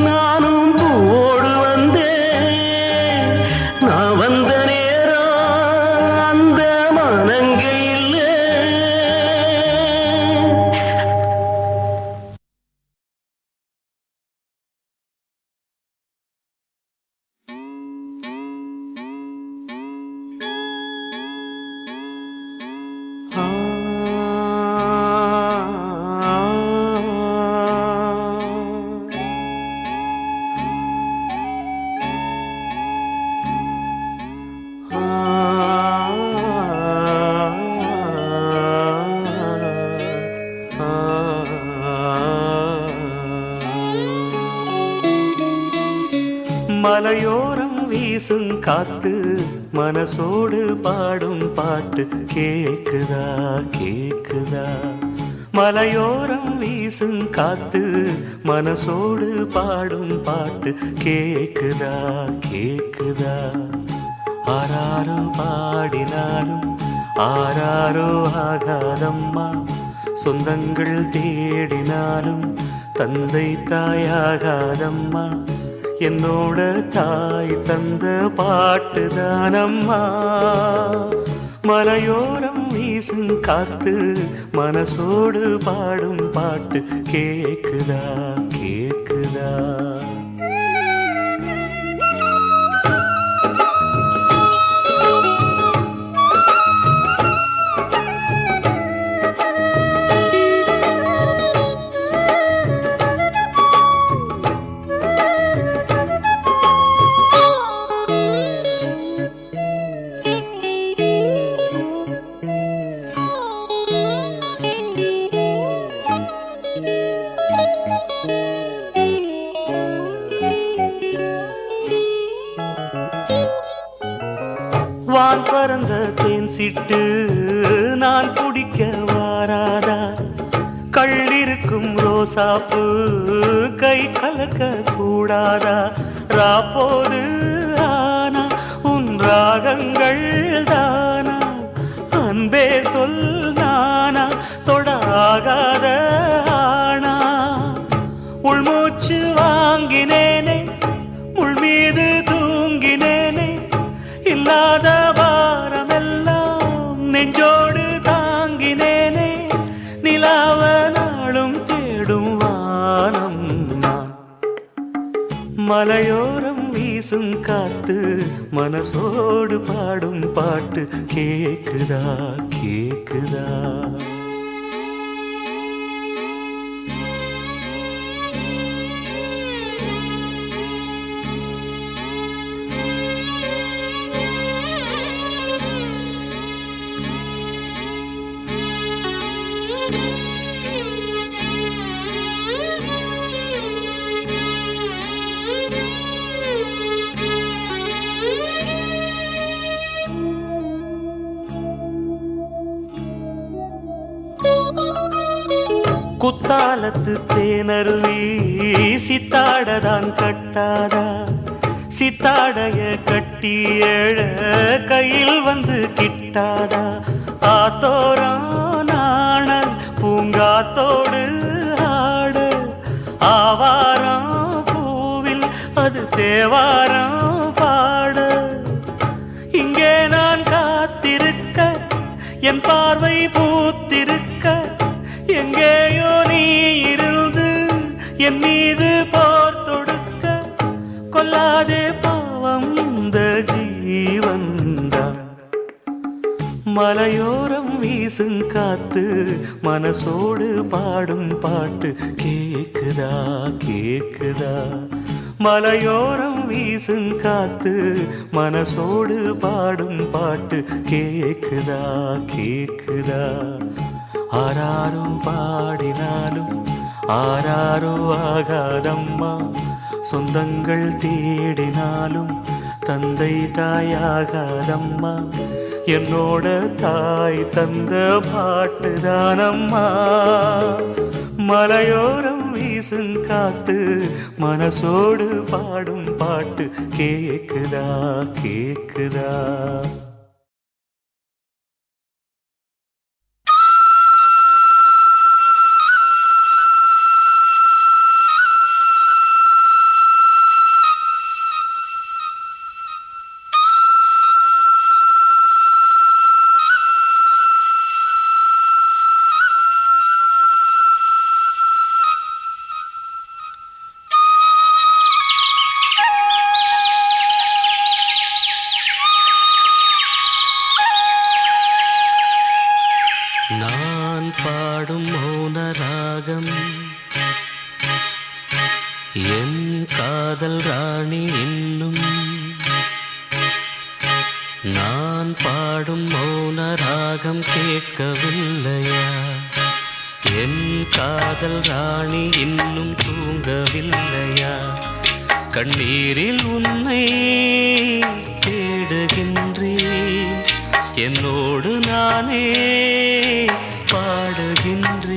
நானும் பூவோடு வந்தேன். நான் வந்த நேரம் அந்த மனங்க இல்லை. மலையோரம் வீசும் காத்து மனசோடு பாடும் பாட்டு கேக்குதா கேக்குதா. மலையோரம் வீசும் காத்து மனசோடு பாடும் பாட்டு கேக்குதா கேக்குதா. ஆராரோ பாடினாலும் ஆராரோ ஆகாதம்மா. சொந்தங்கள் தேடினாலும் தந்தை தாயாகாதம்மா. என்னோட தாய் தந்த பாட்டுதானம்மா. மலையோரம் வீசும் காத்து மனசோடு பாடும் பாட்டு கேக்குதா கேக்குதா. வான் பறந்த தேன் சிட்டு நான் குடிக்க வாராதா. கள்ளிருக்கும் ரோசாப்பு கை கலக்க கூடாதா. ராப்போது ஆனா உன் ராகங்கள் தானா. அன்பே சொல் நானா தொடாகாத ஆனா. உள்மூச்சு வாங்கினேனே உள் மீது தூங்கினேனே. இல்லாத பாரமெல்லாம் நெஞ்சோடு தாங்கினேனே. நிலாவ நாளும் தேடும் வானம் நான். மலையோரம் வீசும் காத்து மனசோடு பாடும் பாட்டு கேக்குதா கேக்குதா. குத்தாலத்து தேனருவி சித்தாடதான் கட்டாதா. சித்தாடைய கட்டி எழ கையில் வந்து கிட்டாதா. ஆத்தோரம் நாணல் பூங்காத்தோடு ஆட. ஆவாரம் பூவில் அது தேவாரம் பாட. இங்கே நான் காத்திருக்க என் பார்வை பூத்திருக்க. எங்கேயோ நீ இருந்து என் மீது போர் தொடுக்க. கொல்லாதே பாவம் இந்த ஜீவன்தான். மலையோரம் வீசும் காத்து மனசோடு பாடும் பாட்டு கேக்குதா கேக்குதா. மலையோரம் வீசும் காத்து மனசோடு பாடும் பாட்டு கேக்குதா கேக்குதா. ஆராரோ பாடினாலும் ஆராரோ ஆகாதம்மா. சொந்தங்கள் தேடினாலும் தந்தை தாயாகாதம்மா. என்னோட தாய் தந்த பாட்டுதானம்மா. மலையோரம் வீசும் காத்து மனசோடு பாடும் பாட்டு கேக்குதா கேக்குதா. ராகம் என் காதல் ராணி இன்னும் நான் பாடும் மௌன ராகம் கேட்கவில்லையா? என் காதல் ராணி இன்னும் தூங்கவில்லையா? கண்ணீரில் உன்னை தேடுகின்றேன், என்னோடு நானே பாடுகின்றேன்.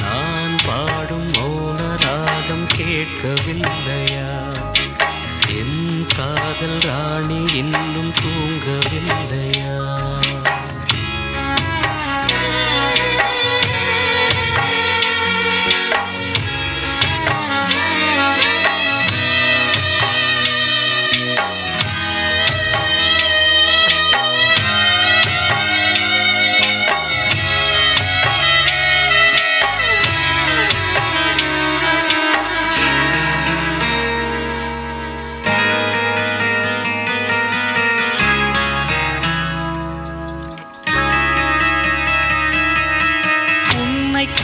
நான் பாடும் மௌன ராகம் கேட்கவில்லையா? என் காதல் ராணி இன்னும் தூங்கவில்லையா?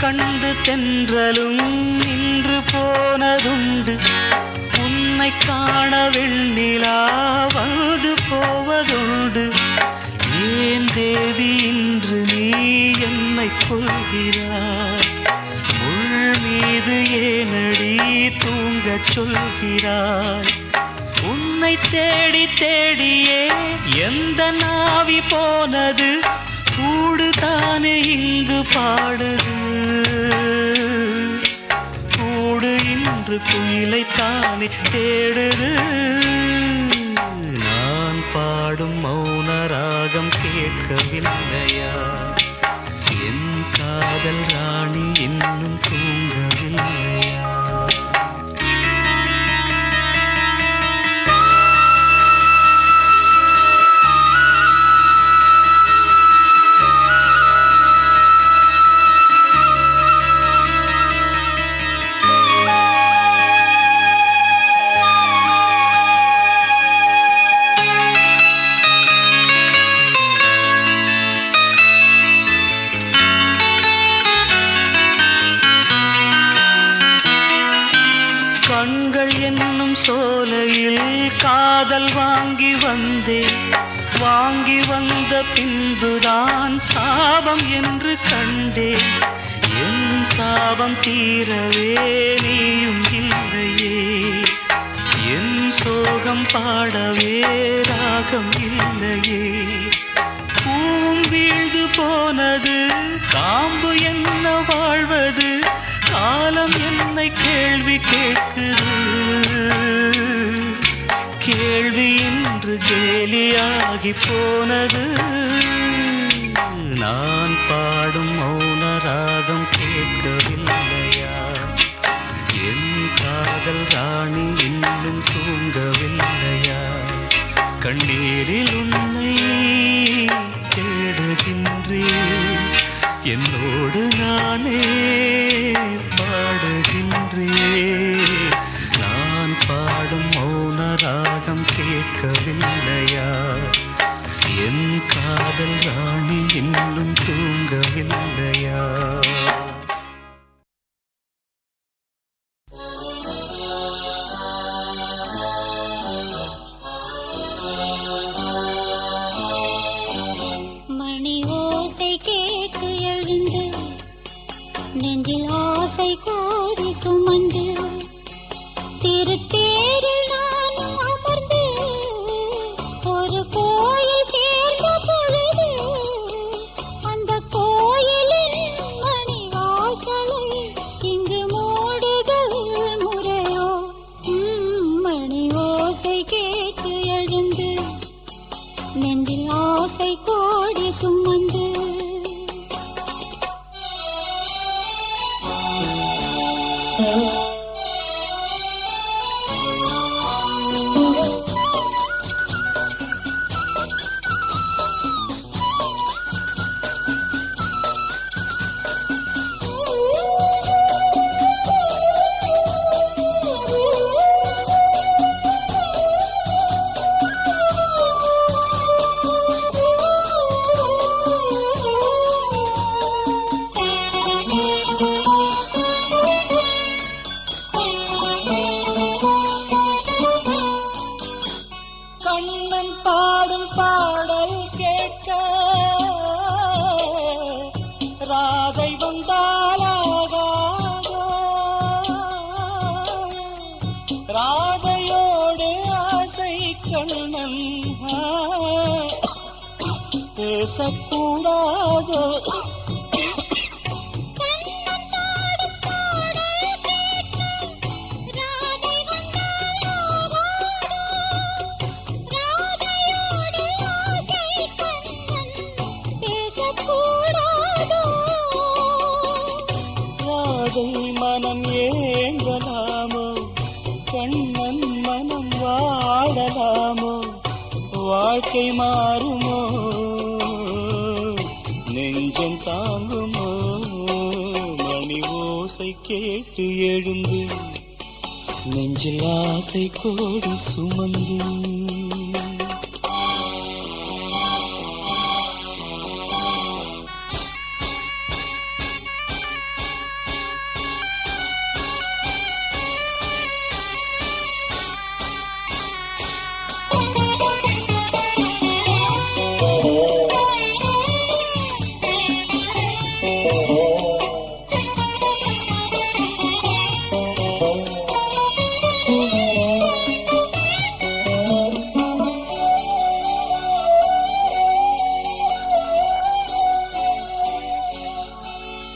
கண்டு தென்றலும் நின்று போனதுண்டு, உன்னை காண வெண்ணிலா வந்து போவதுண்டு. ஏன் தேவி இன்று நீ என்னை கொள்கிறாய்? முள் மீது ஏனடி தூங்கச் சொல்கிறாய்? உன்னை தேடி தேடியே எந்த நாவி போனது, கூடுதானே இங்கு பாடுது. கூடு இன்று குயிலைத்தானே தேடுது. நான் பாடும் மௌன ராகம் கேட்கவில்லையா? என் காதல் ராணி இன்னும் தூங்கவில்லையா? கண்கள் என்னும் சோலையில் காதல் வாங்கி வந்தேன், வாங்கி வந்த பின்புதான் சாபம் என்று கண்டேன். என் சாபம் தீரவே நீயும் இல்லையே, என் சோகம் பாடவே ராகம் இல்லையே. பூவும் வீழ்ந்து போனது, காம்பு என்ன வாழ்வது? காலம் என்னை கேள்வி கேட்குது, கேள்வி இன்று கேலியாகி போனது. நான் பாடும் மௌன ராகம் கேட்கவில்லையா? என் காதல் ராணி இன்னும் தூங்கவில்லையா? கண்ணீரில் உன்னை தேடுகின்றேன், என்னோடு நானே பாடுகின்றேன். நான் பாடும் மௌன ராகம் கேட்கவில்லையா? என் காதல் ராணி இன்னும் தூங்கவில்லையா? மணி ஓசை கேட்டு எழுந்து, நெஞ்சில் ஆசை கோடி சுமந்து, திருத்தேரில் நான் அமர்ந்து ஒரு கோயில் சேர்ந்த பொழுது, அந்த கோயிலின் மணி வாசலை இங்கு மூடுதல் முறையோ? மணி ஓசை கேட்டு எழுந்து, நெஞ்சில் ஆசை கோடி சுமந்து. பேசக்கூடாதோ மனம் ஏங்கலாமோ கண்ணன் மனம் வாடலாமோ வாழ்க்கை மாறுமோ நெஞ்சம் தாங்குமோ மணி ஓசை கேட்டு எழுந்து நெஞ்சில் ஆசை கோடி சுமந்து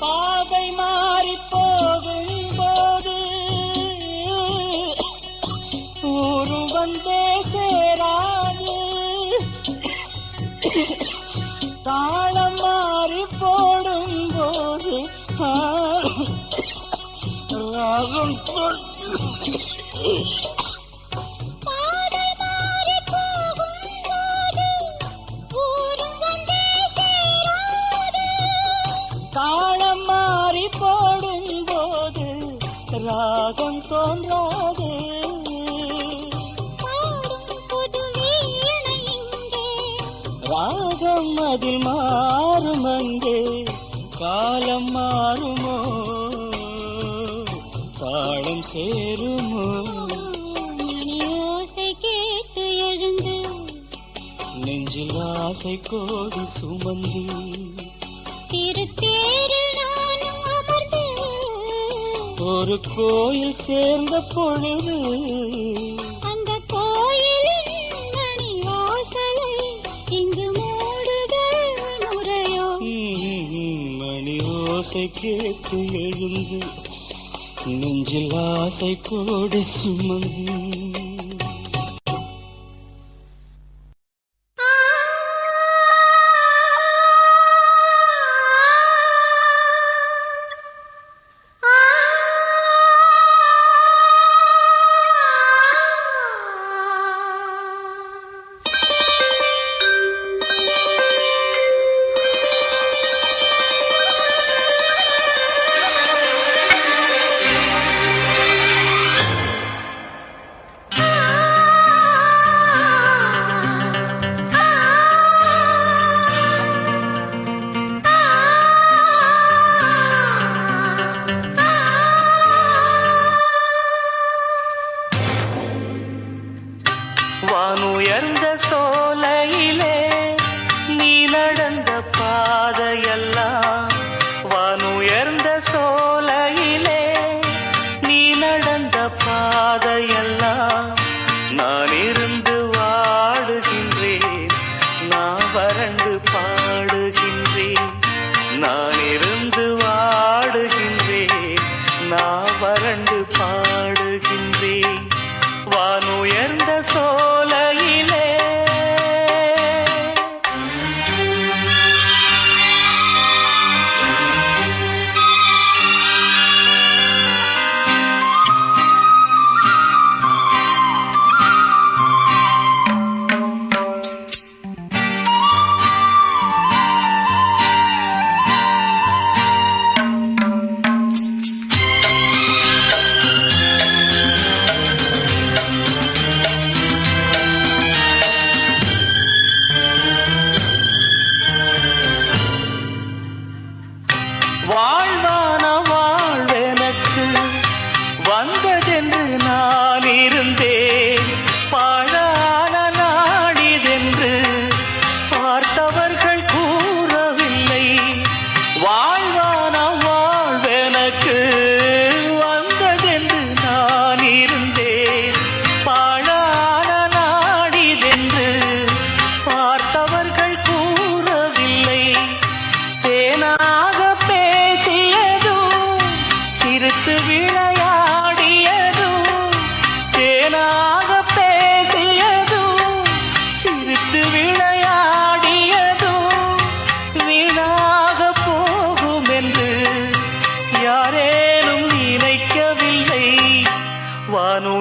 பாதை மாறி போகும்போது ஊரு வந்தே சேராது தாளம் மாறி போடும்போது ராகம் தாளம் மாறி போடும்போது ராகம் தோன்றாது ராகம் அதில் மாறும் அங்கே காலம் மாறுமோ தாளம் சேருமோ ஓசை கேட்டு எழுந்து நெஞ்சில் ஆசை கோடி சுமந்து திருத்தேரில் நானும் அமர்ந்து ஒரு கோயில் சேர்ந்த பொழுது அந்த கோயிலின் மணி வாசலை இங்கு மூடுதல் முறையோ மணி ஓசை கேட்டு எழுந்து நெஞ்சில் ஆசை கோடி சுமந்து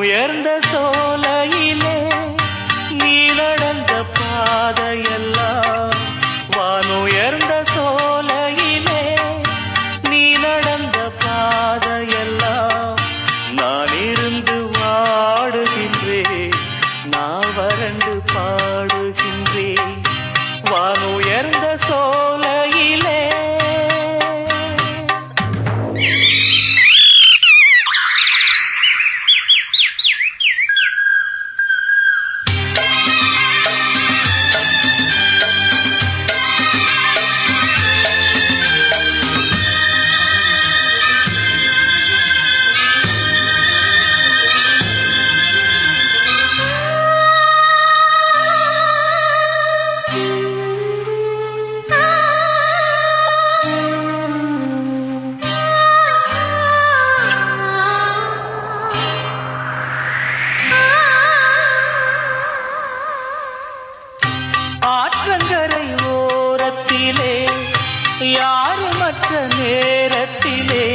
வானுயர்ந்த சோலையிலே நீ நடந்த பாதையெல்லாம் வானுயர்ந்த சோலையிலே நீ நடந்த பாதையெல்லாம் நான் இருந்து வாடுகின்றேன் நான் வறண்டு பாடுகின்றேன் வானுயர்ந்த சோலையிலே ஆற்றங்கரை ஓரத்திலே யாருமற்ற நேரத்திலே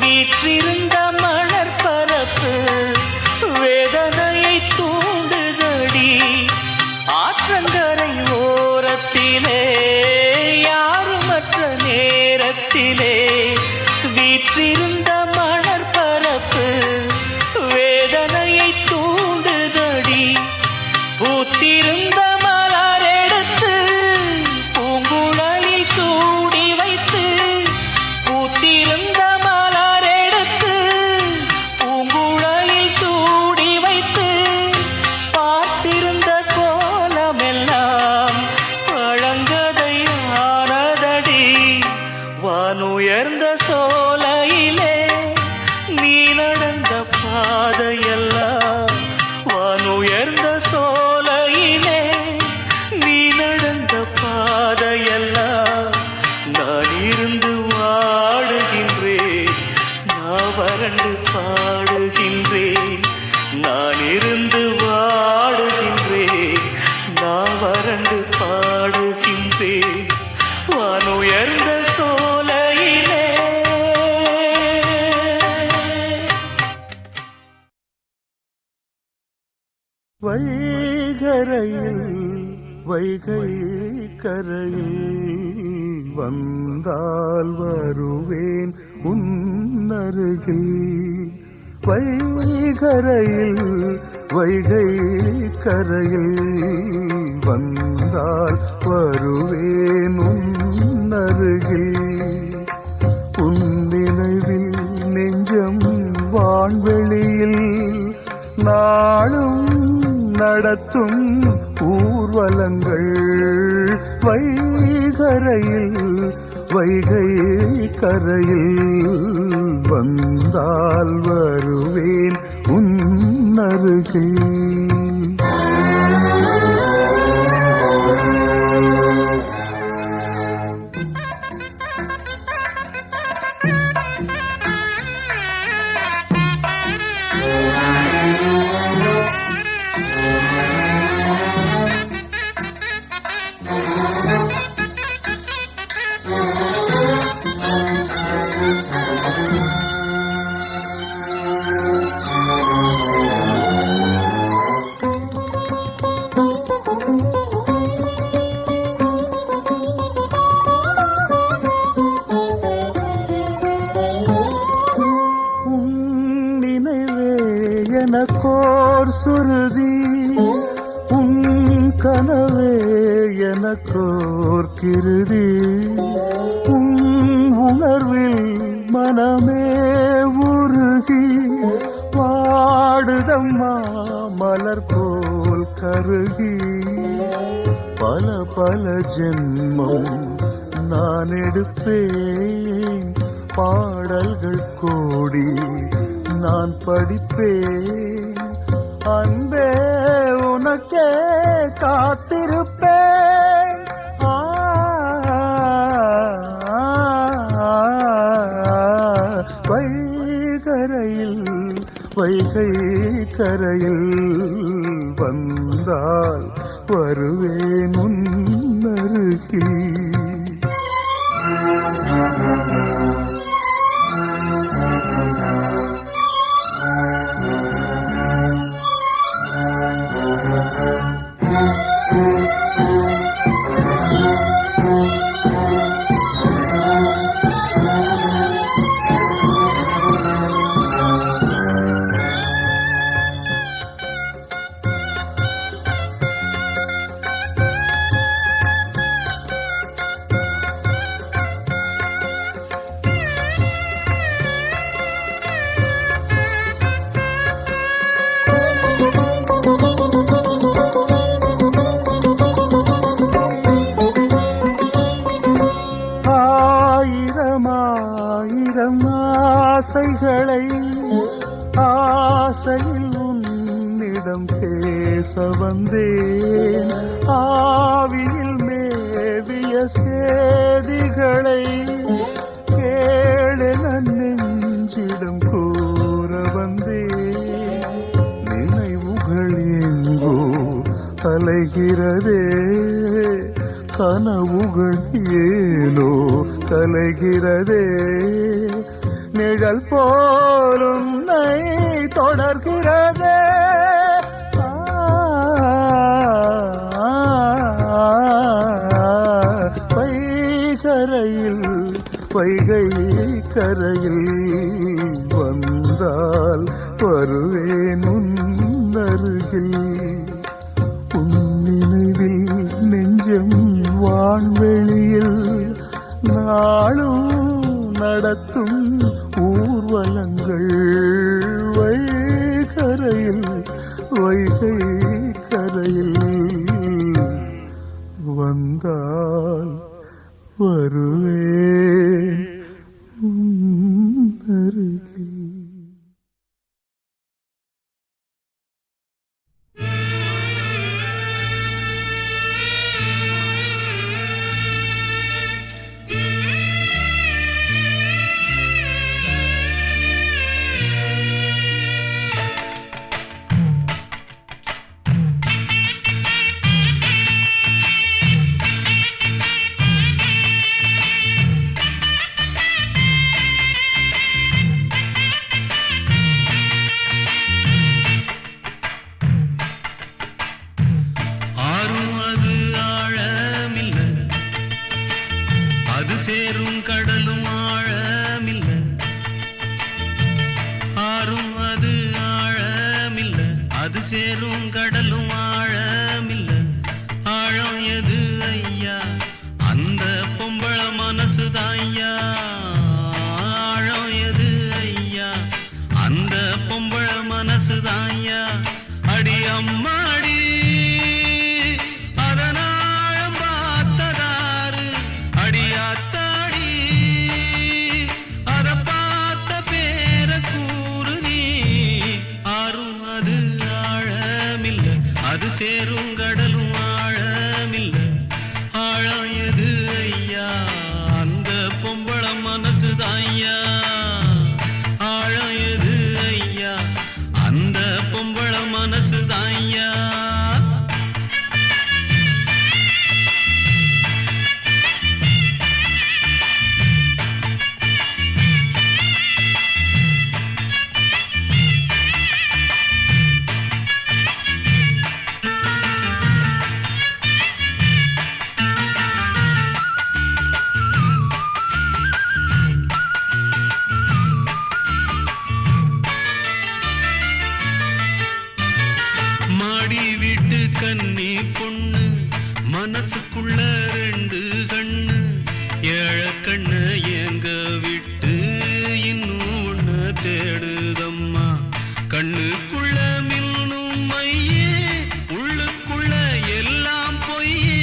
வீற்றிருந்த மணற்பரப்பு வேதனையை தூண்டுதடி ஆற்றங்கரை ஓரத்திலே யாருமற்ற நேரத்திலே வீற்றிருந்த மணற்பரப்பு வேதனையை தூண்டுதடி பூத்திருந்த மலரெடுத்து பூங்குழலில் சூடி வைத்து பூத்திருந்த மலரெடுத்து பூங்குழலில் சூடி வைத்து பார்த்திருந்த கோலமெல்லாம் பழங்கதையானதடி வானுயர்ந்த சோலையிலே நீ நடந்த பாதையெல்லாம் வானுயர்ந்த சோலையிலே நீ நடந்த பாதையெல்லாம் நான் இருந்து வாடுகின்றேன் நான் வறண்டு பாடுகின்றேன் நான் இருந்து வாடுகின்றேன் நான் வறண்டு பாடுகின்றேன் வானுயர்ந்த சோலையிலே வைகரையில் வைகை கரையில் வந்தால் வருவேன் உன்னருகில் வைகரையில் வைகை கரையில் வந்தால் வருவேன் உன்னருகில் உன் நினைவில் நெஞ்சம் வான்வெளியில் நாளும் நடத்தும் ஊர்வலங்கள் வைகரையில் வைகை கரையில் வந்தால் வருவேன் உன்னருகில் எனக்கோர் சுருதி உன் கனவே எனக்கோர் கிருதி உன் உணர்வில் மனமே உருகி வாடுதம்மா மலர் போல் கருகி பல பல ஜென்மம் நான் எடுப்பேன் பாடல்கள் கோடி நான் படிப்பேன் அன்பே உனக்கே காத்திருப்பேன் வைகரையில் வைகை கரையில் வந்தால் வருவேன் உன்னருகில் என் ஆசைகளை ஆசையில் உன்னிடம் பேச வந்தேன். ஆவியில் மேவிய சேதிகளை கேளென நெஞ்சிடம் கூற வந்தேன். நினைவுகள் எங்கோ கலைகிறதே, கனவுகள் ஏனோ கலைகிறதே. நிழல் போலும் நை தொடர்கிறதே. வைகரையில் வைகை கரையில் வந்தால் வருவேன் உன் அருகில். உன் நினைவில் நெஞ்சம் வான்வெளியில் நாளும் நடத்தும் ஊர்வலங்கள். வைகரையில் வைகை கரையில் வந்தால் வருவேன் உன் அருகில். சேரும் கடலும் ஆழமில்ல, ஆறும் அது ஆழமில்ல. அது சேரும் கடலும் ஆழமில்ல. ஆழம் எது ஐயா? அந்த பொம்பள மனசுதான் ஐயா. ஆழம் எது ஐயா? அந்த பொம்பள மனசுதான் ஐயா. அடி அம்மாடி அதனாழம் பார்த்ததாரு? அடியாத்தாடி அத பார்த்த பேர கூறு நீ. ஆறும் அது ஆழமில்ல, அது சேரும் கடலும் ஆழமில்ல. ஆழம் எது ஐயா? அந்த பொம்பள மனசுதான் ஐயா. ஆழம் எது ஐயா? அந்த பொம்பள மனசுதான் ஐயா. மாடி வீட்டு கன்னி பொண்ணு மனசுக்குள்ள ரெண்டு கண்ணு. ஏழ கண்ணு எங்க விட்டு இன்னும் ஒண்ணு தேடுதம்மா. கண்ணுக்குள்ள மின்னும் மையே, உள்ளுக்குள்ள எல்லாம் பொய்யே.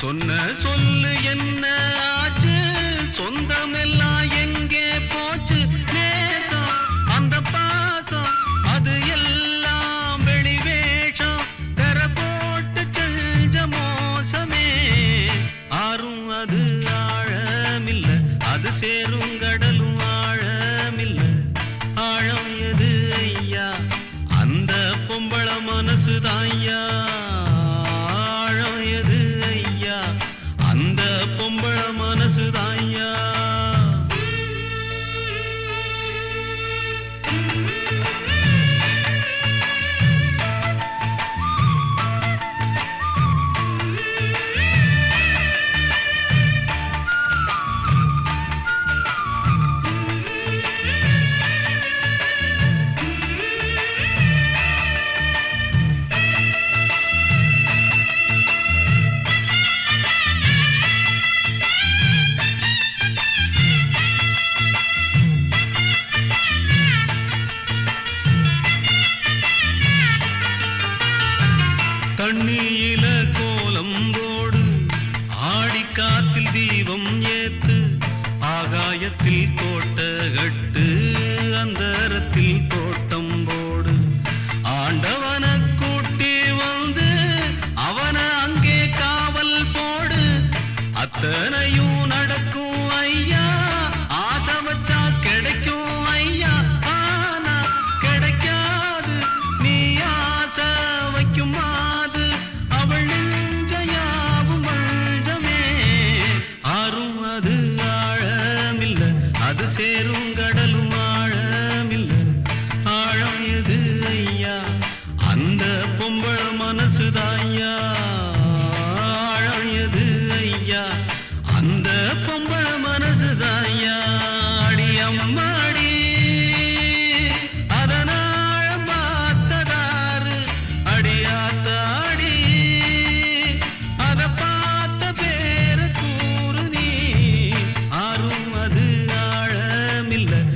சொன்ன சொல்லு என்ன ஆச்சு? சொந்தமெல்லாம் எங்கே போச்சு? நேசம் அந்த பாசம் அது எல்லாம் வெளிவேஷம். தெர போட்டு செஞ்ச மோசமே. ஆறும் அது ஆழமில்ல, அது சேரும் கடலும் ஆழமில்ல. ஆழம் எது ஐயா? அந்த பொம்பள மனசுதான் ஐயா. ஆழம் எது ஐயா? அந்த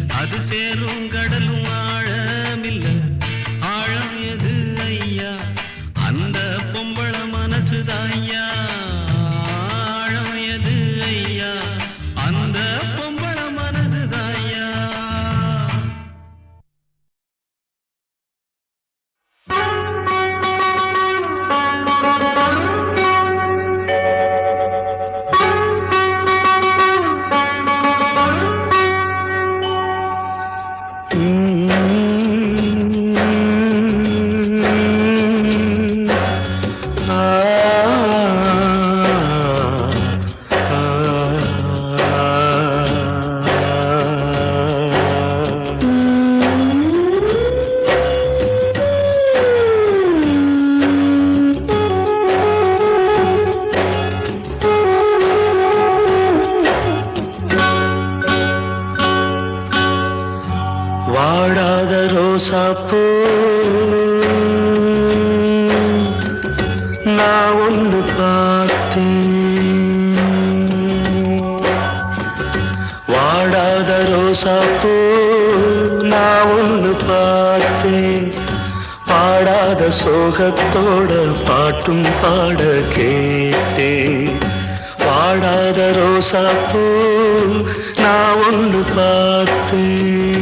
அது சேரும் கடலும் ஆழமில்ல. ஆழம் எது ஐயா? அந்த பொம்பள மனசுதான் ஐயா. ஆழம் எது ஐயா? அந்த பொம்பள மனசுதான் ஐயா. வாடாத ரோசாப்பூ நான் ஒன்று பார்த்தேன். வாடாத ரோசாப்பூ நான் ஒன்று பார்த்தேன். பாடாத சோகத்தோட பாட்டும் பாட கேட்டேன். வாடாத ரோசாப்பூ நான் ஒன்று பார்த்தேன்.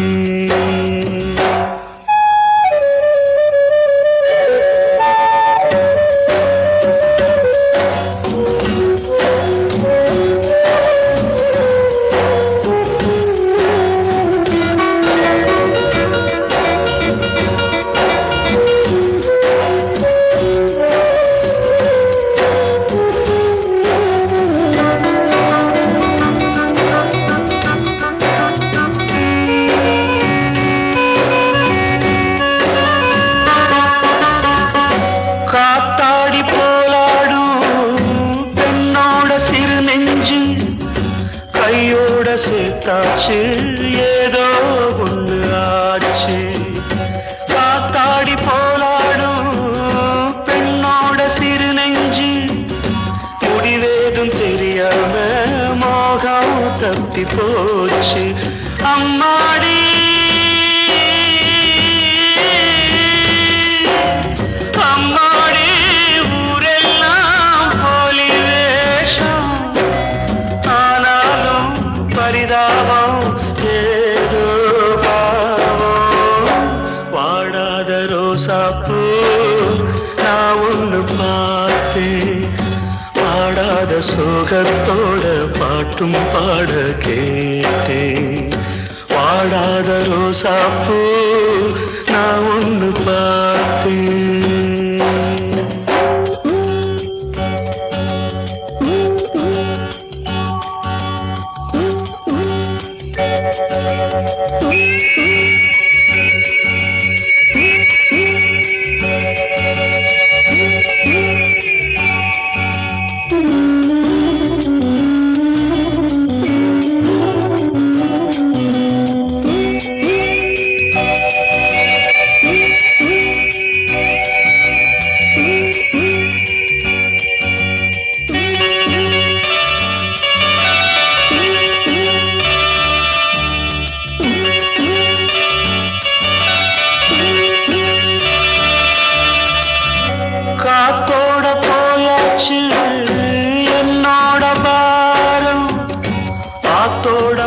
சேர்த்தாச்சு ஏதோ ஒன்று ஆச்சு. காத்தாடி போலாடும் பெண்ணோட சிறு நெஞ்சு முடிவேதும் தெரியாம மோகம் தப்பி போச்சு. அம்மாடி ரோசாப்பூ நான் ஒன்று பார்த்தேன். பாடாத சோகத்தோட பாட்டும் பாட கேட்டேன். வாடாத ரோசாப்பூ நான் ஒன்று பார்த்தேன்.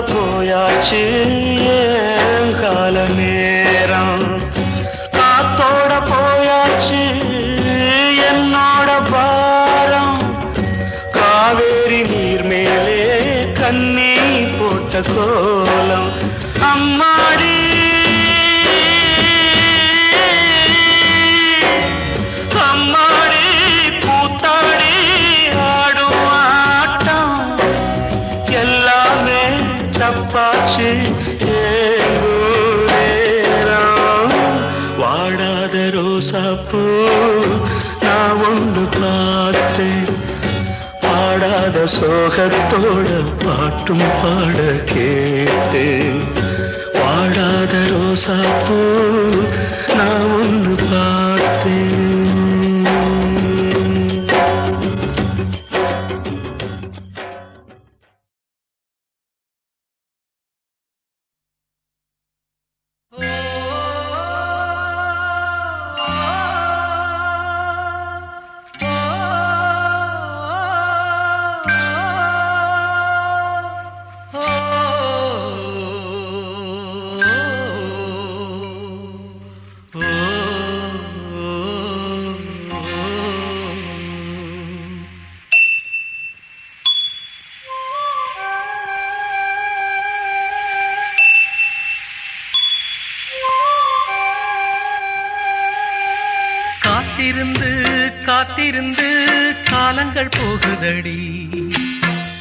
போயாச்சு ஏன் கால நேரம். காத்தோட போயாச்சு என்னோட பாரம். காவேரி நீர் மேலே கண்ணி போட்ட கோலம். அம்மாடி அம்மாடி பூத்தாடி ஆடும் ஆட்டம் எல்லாமே தப்பாச்சு. வாடாத ரோசாப்பூ நான் ஒன்று பார்த்தேன். பாடாத சோகத்தோட பாட்டும் பாட கேட்டேன். வாடாத ரோசாப்பூ நான் ஒன்று பார்த்தேன். காத்திருந்து காத்திருந்து காலங்கள் போகுதடி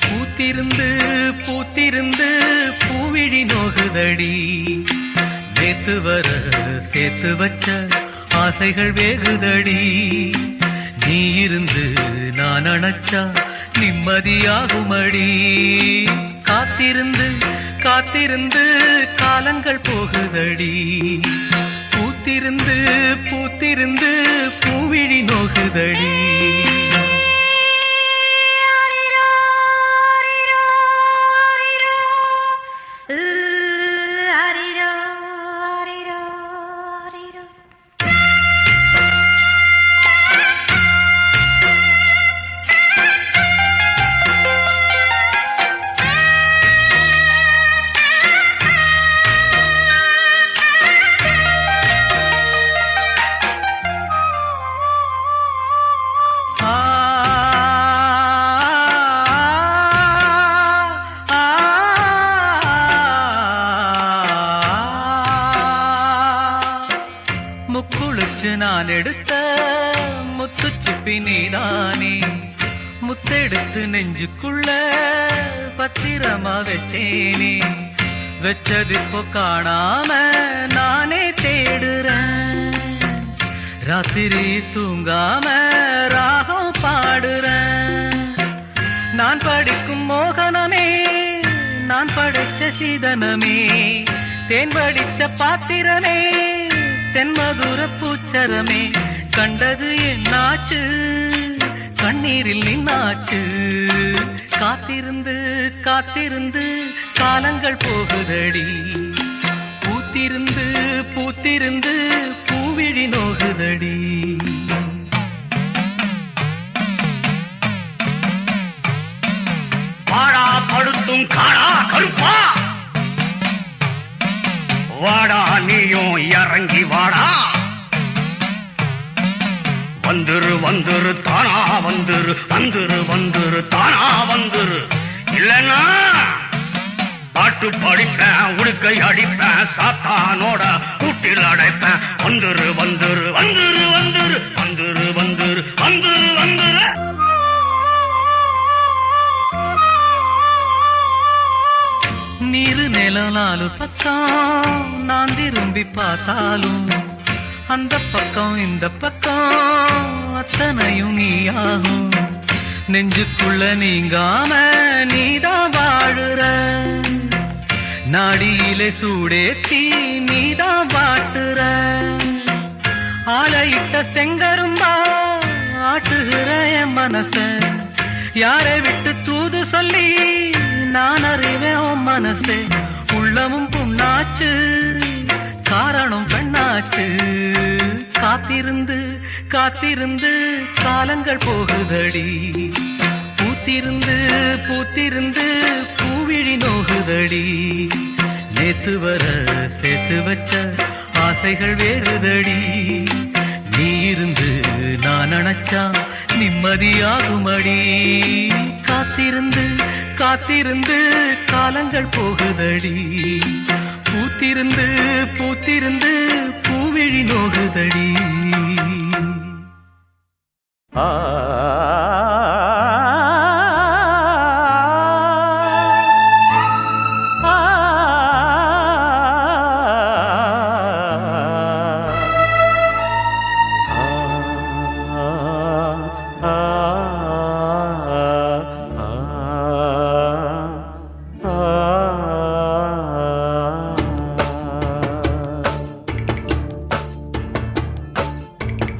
பூத்திருந்து பூத்திருந்து பூவிழி நோகுதடி நேத்து வர சேர்த்து வச்ச ஆசைகள் வேகுதடி நீ இருந்து நான் அணைச்சா நிம்மதியாகுமடி காத்திருந்து காத்திருந்து காலங்கள் போகுதடி பூத்திருந்து பூத்திருந்து பூவிழி நோகுதடி முக்குளிச்சு நான் எடுத்த முத்துச்சிப்பி நீதானே முத்தெடுத்து நெஞ்சுக்குள்ள பத்திரமா வச்சேனே வச்சது இப்போ காணாம நானே தேடுறேன் ராத்திரி தூங்காம ராகம் பாடுறேன் நான் படிக்கும் மோகனமே நான் படைச்ச சீதனமே தேன் படிச்ச பாத்திரமே தென்மதுர பூச்சரமே கண்டது என்னாச்சு கண்ணீரில் நின்னாச்சு காத்திருந்து காத்திருந்து காலங்கள் போகுதடி பூத்திருந்து பூத்திருந்து பூவிழி நோகுதடி வாடா படுத்தும் காடா கருப்பா வாடா நீயும் இறங்கி வாடா வந்துரு வந்துரு தானா வந்துரு வந்துரு வந்துரு தானா வந்துரு இல்லைன்னா பாட்டு படிப்பேன் உடுக்கை அடிப்பேன் சாத்தானோட கூட்டில் அடைப்பேன் வந்துரு வந்துரு வந்துரு வந்துரு வந்துரு வந்துரு வந்துரு வந்துரு நீரு நிலம் நாலு பக்கம் நான் திரும்பி பார்த்தாலும் அந்த பக்கம் இந்த பக்கம் அத்தனையும் நீயாகும் நெஞ்சுக்குள்ள நீங்காம நீதான் வாழுற நாடியிலே சூடேத்தி நீதான் வாட்டுற ஆலையிட்ட செங்கரும்பா ஆட்டுகிற என் மனச யாரை விட்டு தூது சொல்லி நான் அறிவேன் உன் மனசே உள்ளமும் புண்ணாச்சு காரணம் பெண்ணாச்சு காத்திருந்து காத்திருந்து காலங்கள் போகுதடி பூத்திருந்து பூத்திருந்து பூவிழி நோகுதடி நேத்து வர சேர்த்து வச்ச ஆசைகள் வேறுதடி நீ இருந்து நான் நினைச்சா நிம்மதியாகுமடி காத்திருந்து காத்திருந்து காலங்கள் போகுதடி பூத்திருந்து பூத்திருந்து பூவிழி நோகுதடி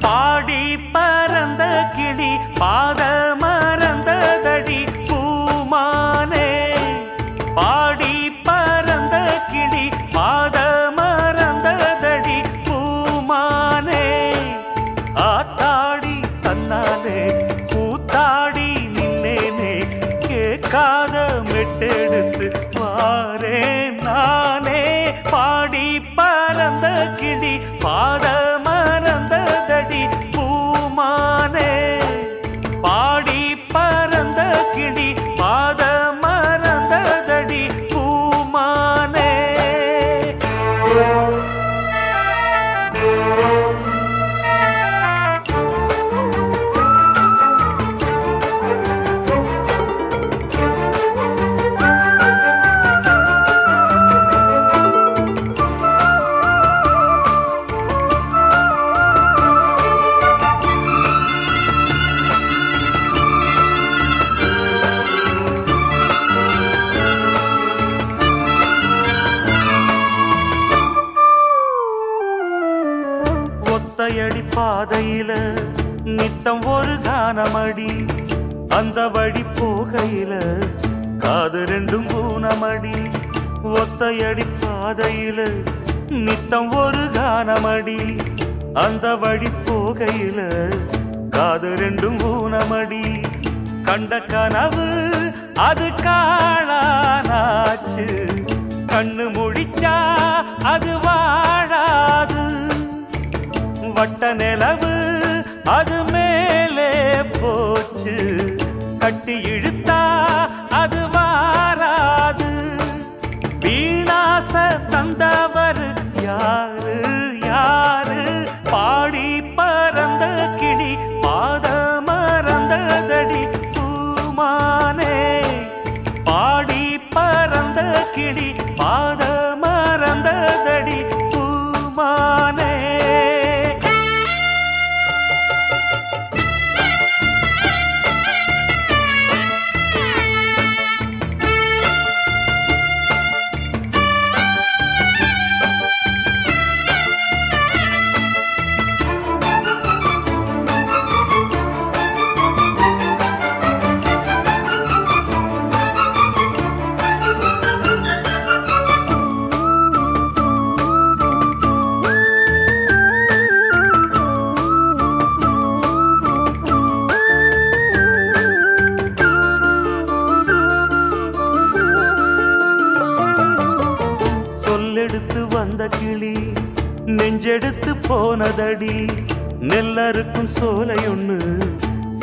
பாடி பறந்த கிளி பாத மறந்ததடி பூமானே பாடி பறந்த கிளி பாத மறந்ததடி பூமானே ஆத்தாடி தன்னாலே கூத்தாடி நின்னேனே கேட்காத மெட்டெடுத்து வாரே நானே பாடி பறந்த கிளி பாத மறந்ததடி பூமானே பாடி பறந்த கிளி பாத மறந்ததடி பூமானே ஒத்தையடி பாதையில நித்தம் ஒரு கானமடி அந்த வழி போகையில காது ரெண்டும் ஊனமடி ஒத்தையடி பாதையில நித்தம் ஒரு கானமடி அந்த வழி போகையில காது ரெண்டும் ஊனமடி கண்ட கனவு அது காணானாச்சு கண்ணு முழிச்சா அது வாழாது வட்ட நிலவு அது மேலே போச்சு கட்டி இழுத்தா அது வாராது வீணாச தந்தவர் யாரு யாரு பாடி பறந்த கிளி பாத மறந்ததடி பூமானே பாடி பறந்த கிளி பாத மறந்ததடி பூமானே சொல்லெடுத்து வந்த கிளி நெஞ்செடுத்து போனதடி நெல்லறுக்கும் சோலையொன்னு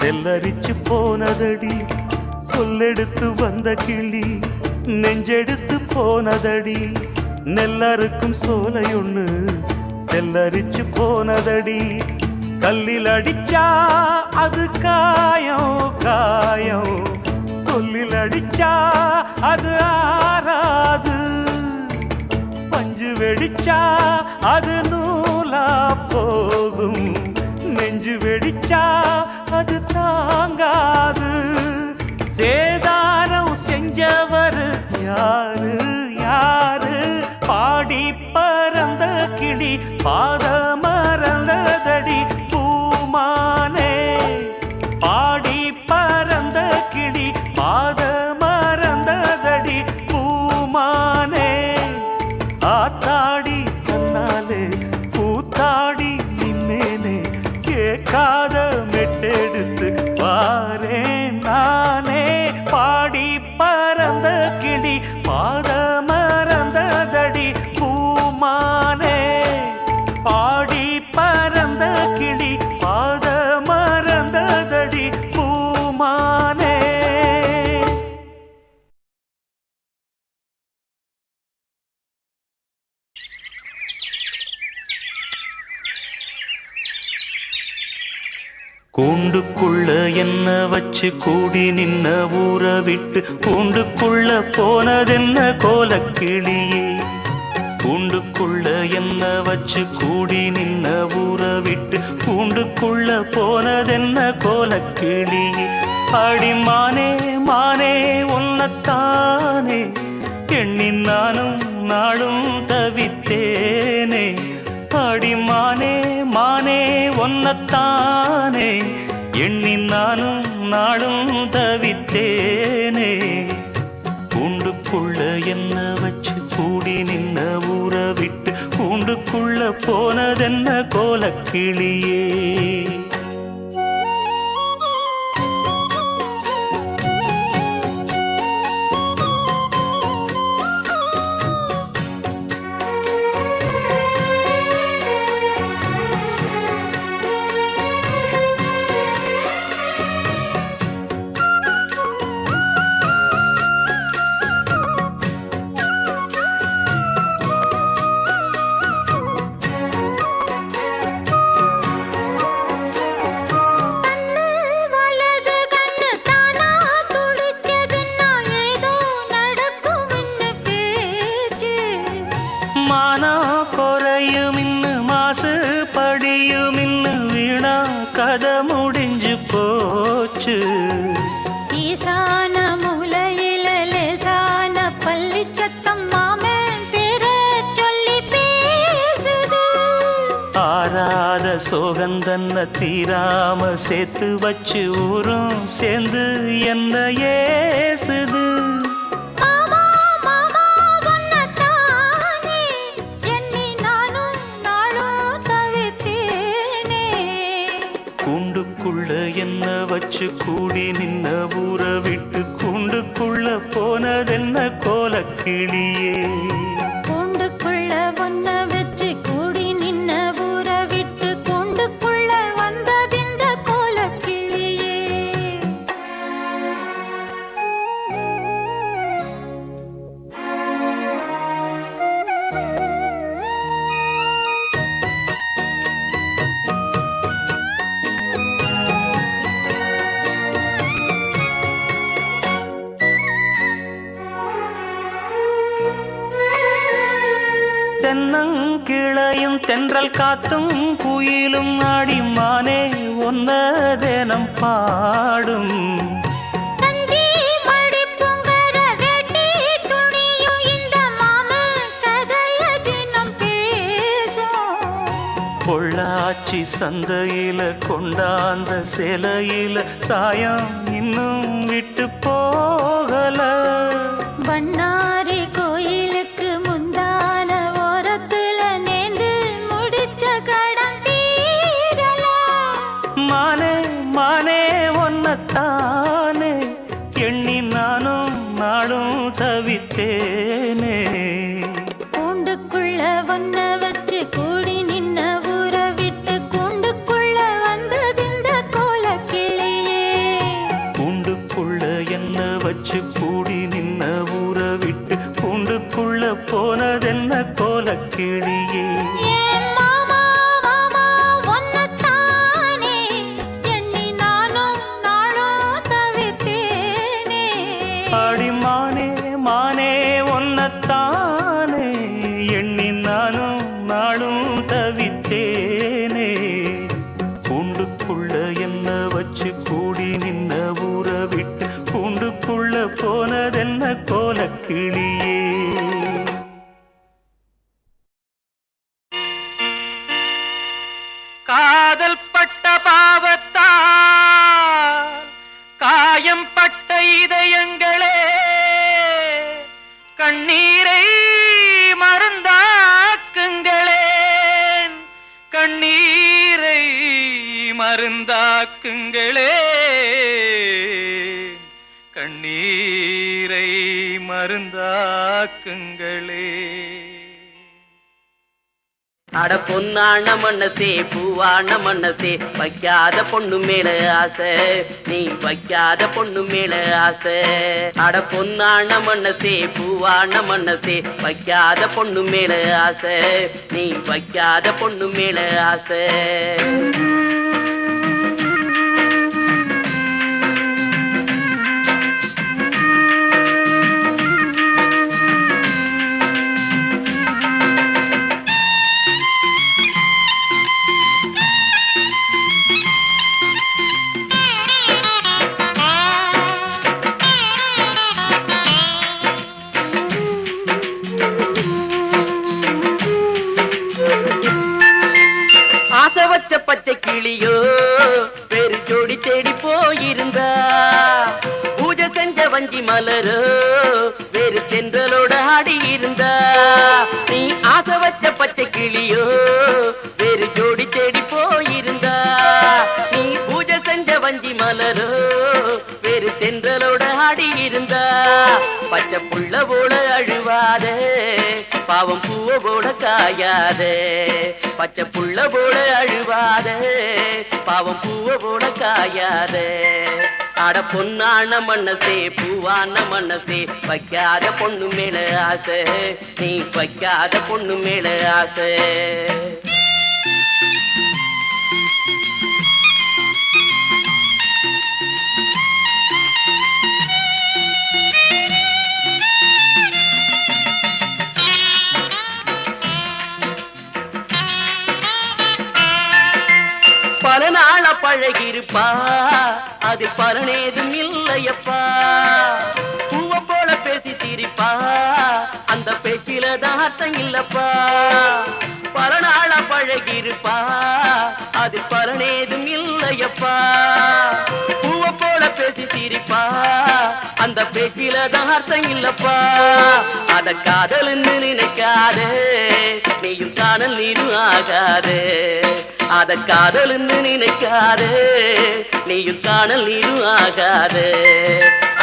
செல்லரிச்சு போனதடி சொல்லெடுத்து வந்த கிளி நெஞ்செடுத்து போனதடி நெல்லறுக்கும் சோலையொன்னு செல்லரிச்சு போனதடி கல்லில் அடிச்சா அது காயம் காயம் சொல்லில் அடிச்சா அது ஆறாது பஞ்சு வெடிச்சா அது நூலா போகும் நெஞ்சு வெடிச்சா அது தாங்காது சேதாரம் செஞ்சவர் யாரு யாரு பாடி பறந்த கிளி பாத மறந்ததடி பூமானே பாடி பறந்த கிளி பாத மறந்ததடி பூமானே ஆத்தாடி கண்ணாலே கூத்தாடி நின்னேனே கேட்காத மெட்டெடுத்து பாரே நானே பாடி பறந்த கிளி பாத மறந்ததடி பூமானே பாடி பறந்த கிளி பாத மறந்ததடி பூமானே. கூண்டுக்குள்ள என்ன வச்சு கூடி நின்ன ஊற விட்டு கூண்டுக்குள்ள போனதென்ன கோலக்கிளியே கூண்டுக்குள்ள என்ன வச்சு கூடி நின்ன ஊற விட்டு கூண்டுக்குள்ள போனதென்ன கோலக்கிளியே அடிமானே மானே உன்னத்தானே எண்ணி நானும் நாளும் தவித்தேனே அடிமானே மானே ஒன்னத்தானே எண்ணி நானும் நாளும் தவித்தேனே கூண்டுக்குள்ள என்ன வச்சு கூடி நின்ன ஊற விட்டு கூண்டுக்குள்ள போனதென்ன கோலக்கிளியே. தீராத சோகந்தன்ன தீராம சேர்த்து வச்சு ஊரும் சேர்ந்து என்ன ஏசுது. மாமா மாமா உன்னத்தானே எண்ணி நானும் நாளும் தவித்தேனே. கூண்டுக்குள்ள என்ன வச்சு கூடி நின்ன ஊற விட்டு கூண்டுக்குள்ள போனதென்ன கோலக்கிளியே. கூண்டுக்குள்ள ஒன்ன வச்சு கூடி நின்ன ஊற விட்டு கூண்டுக்குள்ள வந்ததிந்த கோலக்கிளியே. தென்னங்கிளையும் தென்றல் காத்தும் குயிலும் ஆடிமானே ஒன்ன தினம் பாடும். தஞ்சி மடிப்புங்கர வேட்டி துணியும் இந்த மாமன் கதைய தினம் பேசும். பொள்ளாச்சி சந்தையில கொண்டாந்த சேலையில சாயம் இன்னும் விட்டு போகல. பண்ணாரி கோயிலுக்கு முந்தான ஓரத்துல நேந்து முடிச்ச கடன் தீரலாம். மானே மானே ஒன்னத்தானே எண்ணி நானும் நாடும் தவித்தேனே. கூண்டுக்குள்ள ஒன்ன வச்சு கூடி நின்ன ஊற விட்டு கூண்டுக்குள்ள வந்ததிந்த கோலக்கிளியே. கூண்டுக்குள்ள என்ன வச்சு கூடி நின்ன ஊற விட்டு கூண்டுக்குள்ள போனதென்ன கோலக்கிளியே. ஏன் மாமா மாமா உன்னத்தானே எண்ணி நானும் நாளும் தவித்தேனே. ஆடிமானே மானே ஒன்னத்தானே எண்ணி நானும் நாளும் தவித்தேனே. கூண்டுக்குள்ள என்ன வச்சு கூடி நின்ன ஊற விட்டு கூண்டுக்குள்ள போனதென்ன கோலக்கிளியே. காதல் பட்ட பாவத்தால் காயம் பட்ட இதயங்களே கண்ணீரை மருந்தாக்குங்களேன், கண்ணீரை மருந்தாக்குங்களே, கண்ணீரை மருந்தாக்குங்களே. அட பொன்னான மனசே பூவான மனசே வைக்காத பொண்ணு மேல ஆசை, நீ வைக்காத பொண்ணு மேல ஆசை. அட பொன்னான மனசே பூவான மனசே வைக்காத பொண்ணு மேல ஆசை, நீ வைக்காத பொண்ணு மேல ஆசை. ஆசை வச்ச பச்சை கிளியோ பெரு ஜோடி தேடி போயிருந்தா, பூஜை செஞ்ச வஞ்சி மலரோ வேறு சென்றலோட ஆடி இருந்தா. நீ ஆசை வச்ச பச்சை கிளியோ வேறு ஜோடி தேடி போயிருந்தா, நீ பூஜை செஞ்ச வஞ்சி மலரோ வேறு சென்றலோட ஆடி இருந்தா. பச்சை புள்ள போல அழுவாதே, பாவம் பூவ போல காயாதே. பச்சை புள்ள போல அழுவாதே, பாவம் பூவ போல காயாதே. அட பொன்னான மனசே பூவான மனசே வைக்காத பொண்ணு மேல ஆசை, நீ வைக்காத பொண்ணு மேல ஆசை. பல நாள பழகிருப்பா, அது பலனேதும் இல்லையப்பா. பூவ போல பேசி சிரிப்பா, அந்த பேச்சில தான் அர்த்தம் இல்லப்பா. பல நாள பழகிருப்பா, அது பலனேதும் இல்லையப்பா. பூவை போல பேசி சிரிப்பா, அந்த பேச்சில தான் அர்த்தம் இல்லப்பா. அத காதல்னு நினைக்காதே, நீயும் காணல் நீரும் ஆகாதே. அத காதல்னு நினைக்காதே, நீயும் காணல் நீரும் ஆகாதே.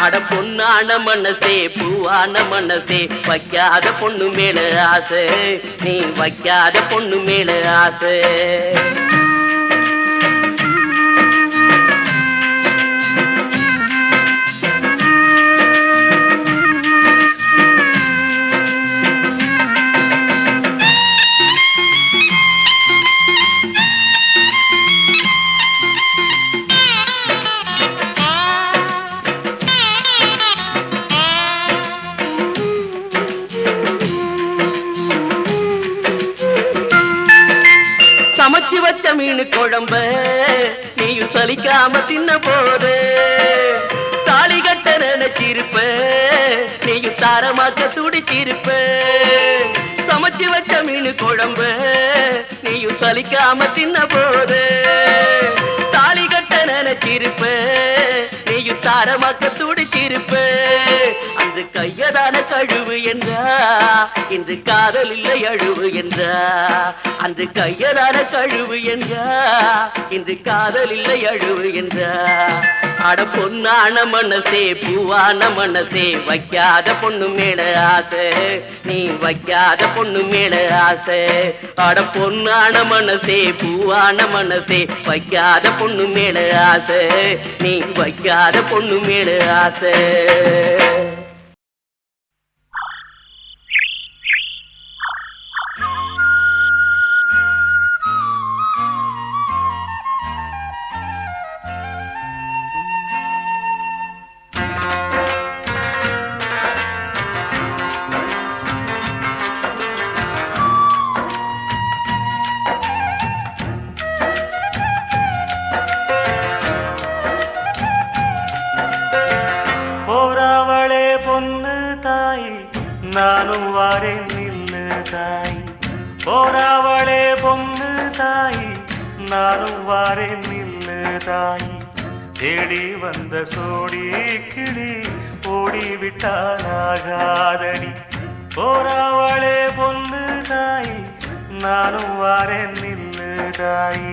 அட பொன்னான மனசே, பூவான மனசே, வைக்காத பொண்ணு மேல ஆசை, நீ வைக்காத பொண்ணு மேல ஆசை. சமைச்சு வச்ச மீன் குழம்ப நீயும் சலிக்காம தின்ன போது, தாலி கட்ட நினைச்சிருப்ப, நீயும் தாரமாக்க துடிச்சிருப்ப. சமைச்சு வச்ச மீன் குழம்ப நீயும் சலிக்காம தின்ன போது, தாலி கட்ட நினைச்சிருப்ப, நீயும் தாரமாக்க துடிச்சிருப்ப. அன்று கையதான கழுவு என்றா, இன்று காதல் இல்லை அழுவு என்றா. அன்று கையதான கழுவு என்றா, இன்று காதல் இல்லை அழுவு என்றா. அட பொன்னான மனசே, பூவான மனசே, வைக்காத பொண்ணு மேல ஆசை, நீ வைக்காத பொண்ணு மேல ஆசை. அட பொன்னான மனசே, பூவான மனசே, வைக்காத பொண்ணு மேல ஆசை, நீ வைக்காத பொண்ணு மேல ஆசை. போறாவளே பொண்ணு தாய், நானும் வாரேன் நில்லு தாய். போறாவளே பொண்ணு தாய், நானும் வாரேன் நில்லு தாய். தேடி வந்த சோடி கிளி ஓடிவிட்டாலாகாதடி. போறாவளே பொண்ணு தாய், நானும் வாரேன் நில்லு தாய்.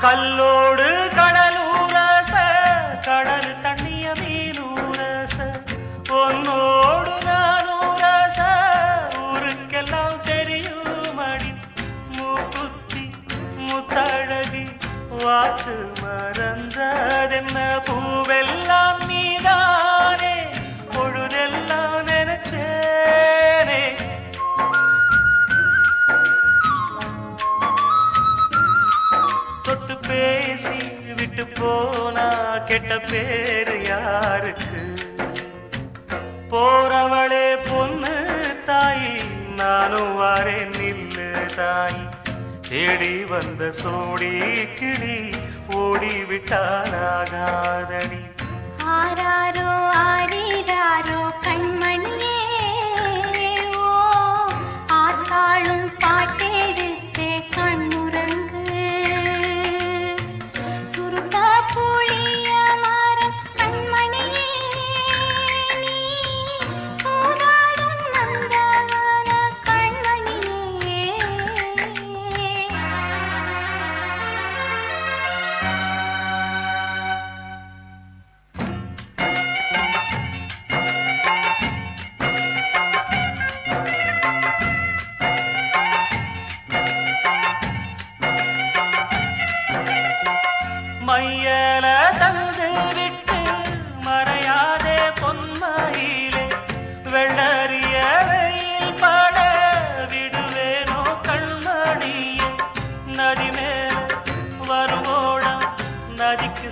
கல்லோடு கடலூரச, கடல் தண்ணிய மீனூரச, பொன்னோடு நானூரச, ஊருக்கெல்லாம் தெரியுமடி. மூக்குத்தி முத்தழகி வாக்கு மறந்ததென்ன, பூவெல்லாம் நீதானே, பொழுதெல்லாம் நினைச்சேனே. தொட்டு பேசி விட்டு போனா கெட்ட பேரு யாருக்கு? போறவளே பொண்ணு தாய், நானும் வாரேன் நில்லு தாய். தேடி வந்த சோடி கிளி ஓடிவிட்டாலாகாதடி. ஆராரோ ஆரீராரோ கண்மணியே, ஓ ஆத்தாளும் பாட்டெடுத்தே கண்ணுறங்கு. சுருட்டா புளிய மரம் கண்மணியே, நீ சூதாடும் நந்தவன கண்மணியே.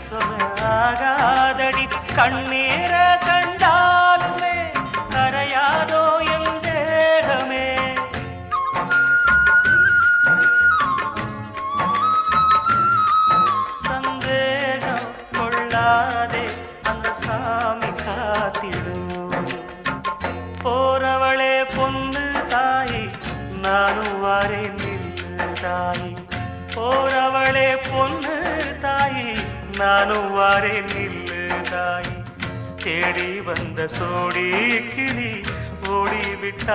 சொல்லாகாதடி கண்ணீர கண்டாலுமே கரையாதோ என் தேகமே சந்தேகம் கொள்ளாதே அந்த சாமி காத்திடும் போறவளே பொண்ணு தாயி நானும் வாரேன் நின்று தாயி போறவளே பொண்ணு தாயி நானும் வாரேன் நில்லு தாயி தேடி வந்த சோடி கிளி ஓடிவிட்டாலாகாதடி